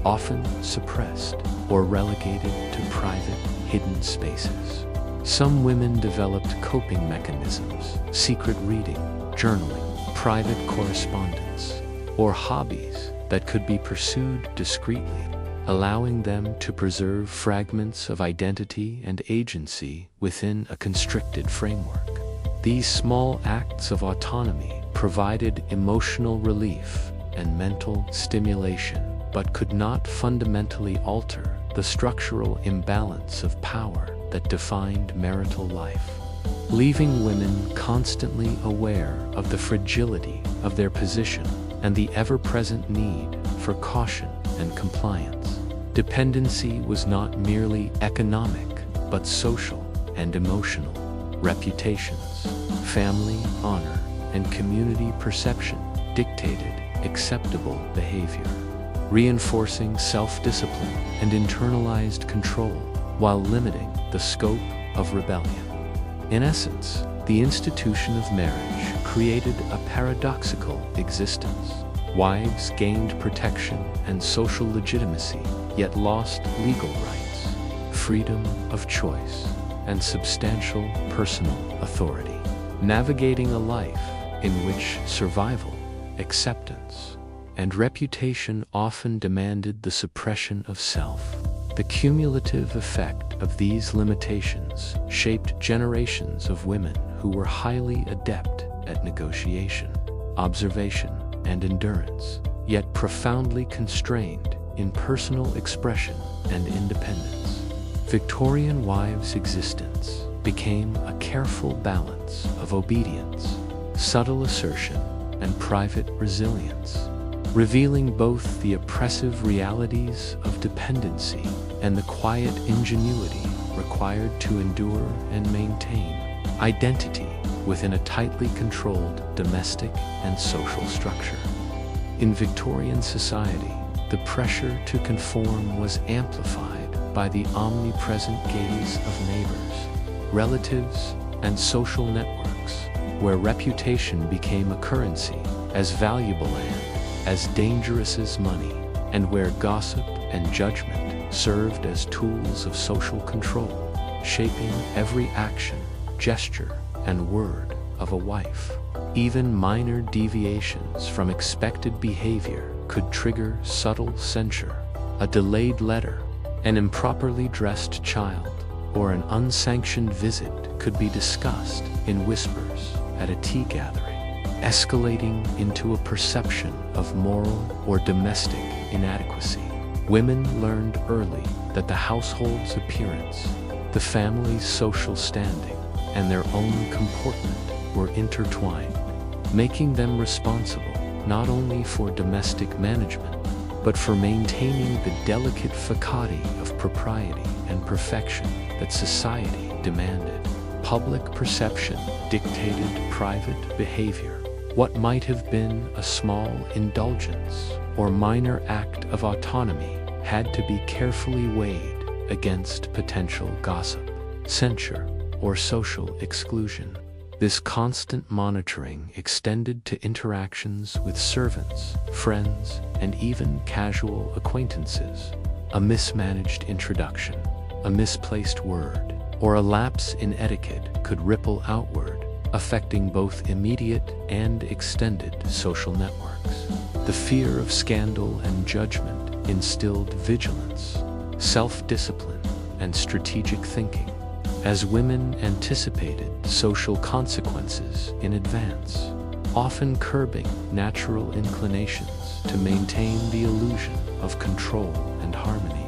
often suppressed or relegated to private, hidden spaces. Some women developed coping mechanisms, secret reading, journaling, private correspondence, or hobbies that could be pursued discreetly, allowing them to preserve fragments of identity and agency within a constricted framework. These small acts of autonomy provided emotional relief and mental stimulation, but could not fundamentally alter the structural imbalance of power that defined marital life, leaving women constantly aware of the fragility of their position and the ever-present need for caution and compliance. Dependency was not merely economic, but social and emotional. Reputations, family honor, and community perception dictated acceptable behavior, reinforcing self-discipline and internalized control while limiting the scope of rebellion. In essence, the institution of marriage created a paradoxical existence. Wives gained protection and social legitimacy, yet lost legal rights, freedom of choice, and substantial personal authority, navigating a life in which survival, acceptance, and reputation often demanded the suppression of self. The cumulative effect of these limitations shaped generations of women who were highly adept at negotiation, observation, and endurance, yet profoundly constrained in personal expression and independence. Victorian wives' existence became a careful balance of obedience, subtle assertion, and private resilience, revealing both the oppressive realities of dependency and the quiet ingenuity required to endure and maintain identity within a tightly controlled domestic and social structure. In Victorian society, the pressure to conform was amplified by the omnipresent gaze of neighbors, relatives, and social networks, where reputation became a currency as valuable and as dangerous as money, and where gossip and judgment served as tools of social control, shaping every action, gesture, and word of a wife. Even minor deviations from expected behavior could trigger subtle censure. A delayed letter, an improperly dressed child, or an unsanctioned visit could be discussed in whispers at a tea gathering, escalating into a perception of moral or domestic inadequacy. Women learned early that the household's appearance, the family's social standing, and their own comportment were intertwined, making them responsible not only for domestic management, but for maintaining the delicate facade of propriety and perfection that society demanded. Public perception dictated private behavior. What might have been a small indulgence or minor act of autonomy had to be carefully weighed against potential gossip, censure, or social exclusion. This constant monitoring extended to interactions with servants, friends, and even casual acquaintances. A mismanaged introduction, a misplaced word, or a lapse in etiquette could ripple outward, affecting both immediate and extended social networks. The fear of scandal and judgment instilled vigilance, self-discipline, and strategic thinking, as women anticipated social consequences in advance, often curbing natural inclinations to maintain the illusion of control and harmony.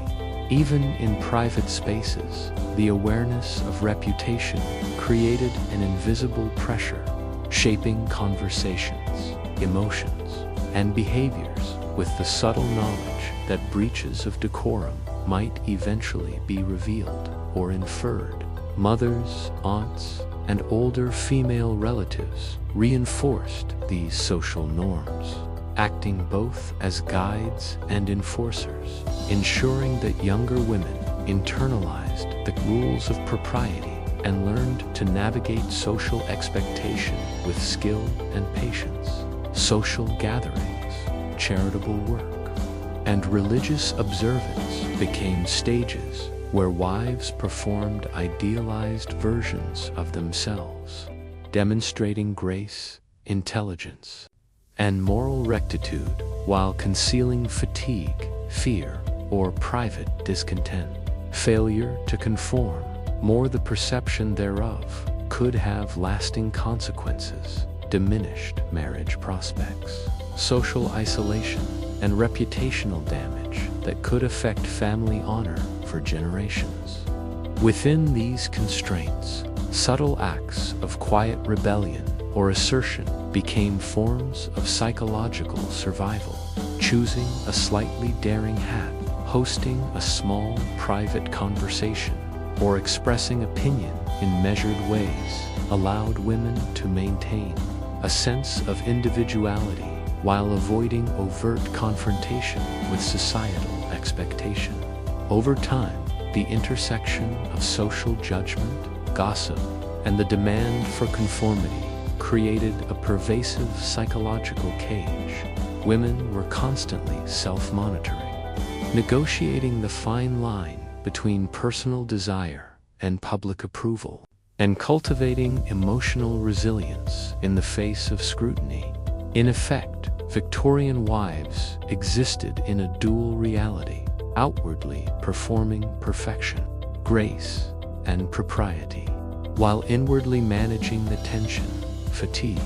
Even in private spaces, the awareness of reputation created an invisible pressure, shaping conversations, emotions, and behaviors with the subtle knowledge that breaches of decorum might eventually be revealed or inferred. Mothers, aunts, and older female relatives reinforced these social norms, acting both as guides and enforcers, ensuring that younger women internalized the rules of propriety and learned to navigate social expectation with skill and patience. Social gatherings, charitable work, and religious observance became stages where wives performed idealized versions of themselves, demonstrating grace, intelligence, and moral rectitude while concealing fatigue, fear, or private discontent. Failure to conform, more the perception thereof, could have lasting consequences, diminished marriage prospects, social isolation, and reputational damage that could affect family honor for generations. Within these constraints, subtle acts of quiet rebellion or assertion became forms of psychological survival. Choosing a slightly daring hat, hosting a small private conversation, or expressing opinion in measured ways allowed women to maintain a sense of individuality while avoiding overt confrontation with societal expectation. Over time, the intersection of social judgment, gossip, and the demand for conformity created a pervasive psychological cage. Women were constantly self-monitoring, negotiating the fine line between personal desire and public approval, and cultivating emotional resilience in the face of scrutiny. In effect, Victorian wives existed in a dual reality, outwardly performing perfection, grace, and propriety, while inwardly managing the tension, fatigue,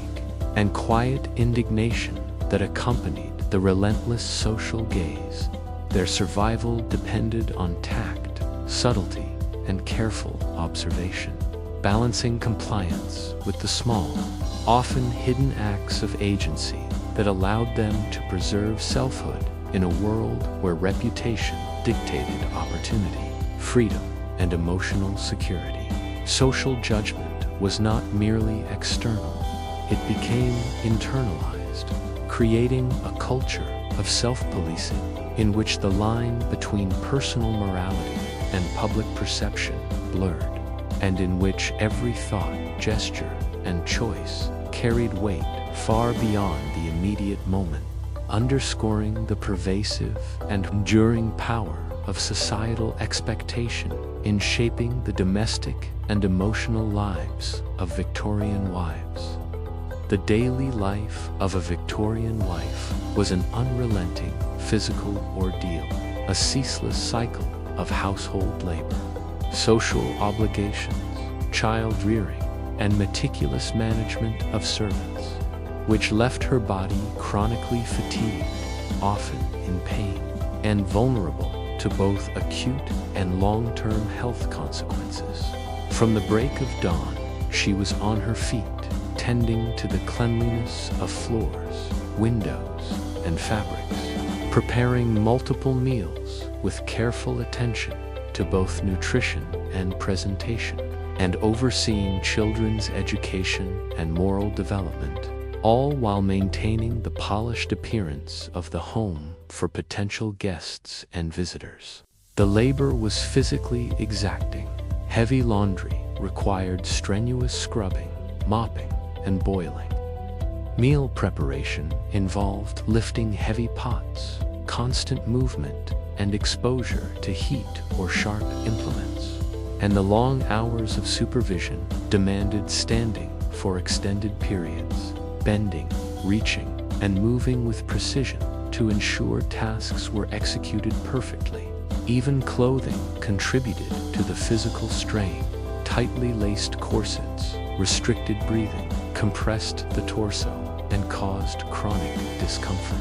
and quiet indignation that accompanied the relentless social gaze. Their survival depended on tact, subtlety, and careful observation, balancing compliance with the small, often hidden acts of agency that allowed them to preserve selfhood in a world where reputation dictated opportunity, freedom, and emotional security. Social judgment was not merely external, it became internalized, creating a culture of self-policing in which the line between personal morality and public perception blurred, and in which every thought, gesture, and choice carried weight far beyond the immediate moment, underscoring the pervasive and enduring power of societal expectation in shaping the domestic and emotional lives of Victorian wives. The daily life of a Victorian wife was an unrelenting physical ordeal, a ceaseless cycle of household labor, social obligations, child rearing, and meticulous management of servants, which left her body chronically fatigued, often in pain, and vulnerable to both acute and long-term health consequences. From the break of dawn, she was on her feet, tending to the cleanliness of floors, windows, and fabrics, preparing multiple meals with careful attention to both nutrition and presentation, and overseeing children's education and moral development, all while maintaining the polished appearance of the home for potential guests and visitors. The labor was physically exacting. Heavy laundry required strenuous scrubbing, mopping, and boiling. Meal preparation involved lifting heavy pots, constant movement, and exposure to heat or sharp implements. And the long hours of supervision demanded standing for extended periods, bending, reaching, and moving with precision to ensure tasks were executed perfectly. Even clothing contributed to the physical strain. tightly laced corsets restricted breathing, compressed the torso, and caused chronic discomfort,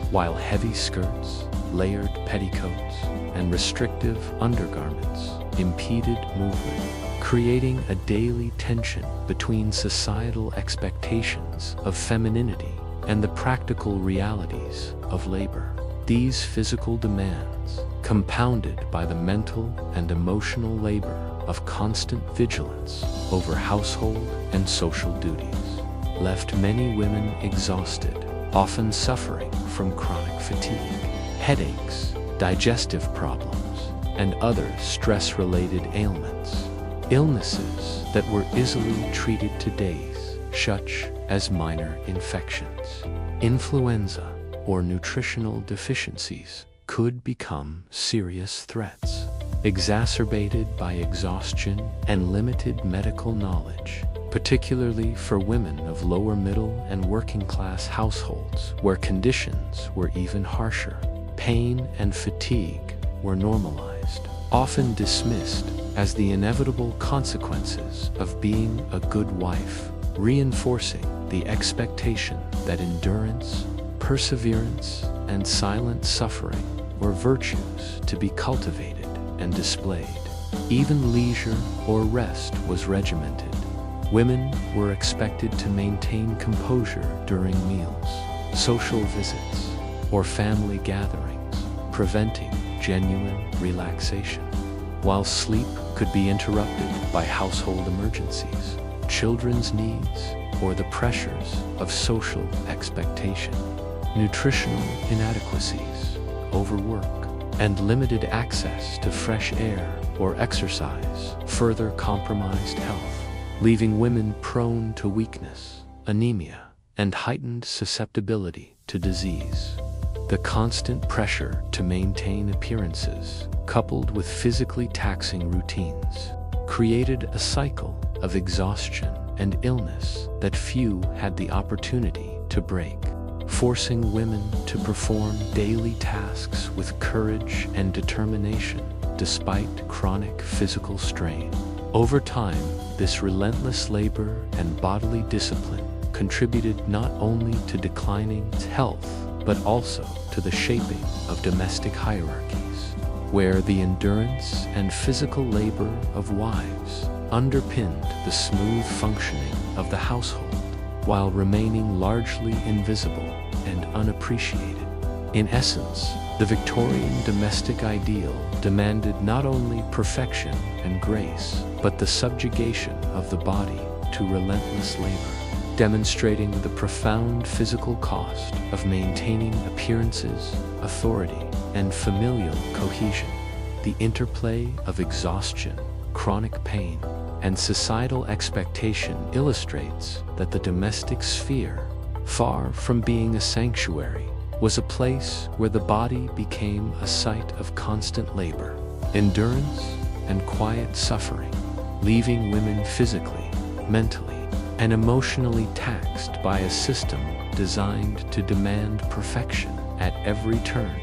while heavy skirts, layered petticoats, and restrictive undergarments impeded movement, creating a daily tension between societal expectations of femininity and the practical realities of labor. These physical demands, compounded by the mental and emotional labor of constant vigilance over household and social duties, left many women exhausted, often suffering from chronic fatigue, headaches, digestive problems, and other stress-related ailments. Illnesses that were easily treated to days, such as minor infections, influenza, or nutritional deficiencies, could become serious threats, exacerbated by exhaustion and limited medical knowledge, particularly for women of lower middle and working class households where conditions were even harsher. Pain and fatigue were normalized, often dismissed as the inevitable consequences of being a good wife, reinforcing the expectation that endurance, perseverance, and silent suffering were virtues to be cultivated and displayed. Even leisure or rest was regimented. Women were expected to maintain composure during meals, social visits, or family gatherings, preventing genuine relaxation. While sleep could be interrupted by household emergencies, children's needs, or the pressures of social expectation. Nutritional inadequacies, overwork, and limited access to fresh air or exercise further compromised health, leaving women prone to weakness, anemia, and heightened susceptibility to disease. The constant pressure to maintain appearances, coupled with physically taxing routines, created a cycle of exhaustion and illness that few had the opportunity to break, forcing women to perform daily tasks with courage and determination despite chronic physical strain. Over time, this relentless labor and bodily discipline contributed not only to declining health, but also to the shaping of domestic hierarchies, where the endurance and physical labor of wives underpinned the smooth functioning of the household, while remaining largely invisible and unappreciated. In essence, the Victorian domestic ideal demanded not only perfection and grace, but the subjugation of the body to relentless labor, demonstrating the profound physical cost of maintaining appearances, authority, and familial cohesion. The interplay of exhaustion, chronic pain, and societal expectation illustrates that the domestic sphere, far from being a sanctuary, was a place where the body became a site of constant labor, endurance, and quiet suffering, leaving women physically, mentally, and emotionally taxed by a system designed to demand perfection at every turn.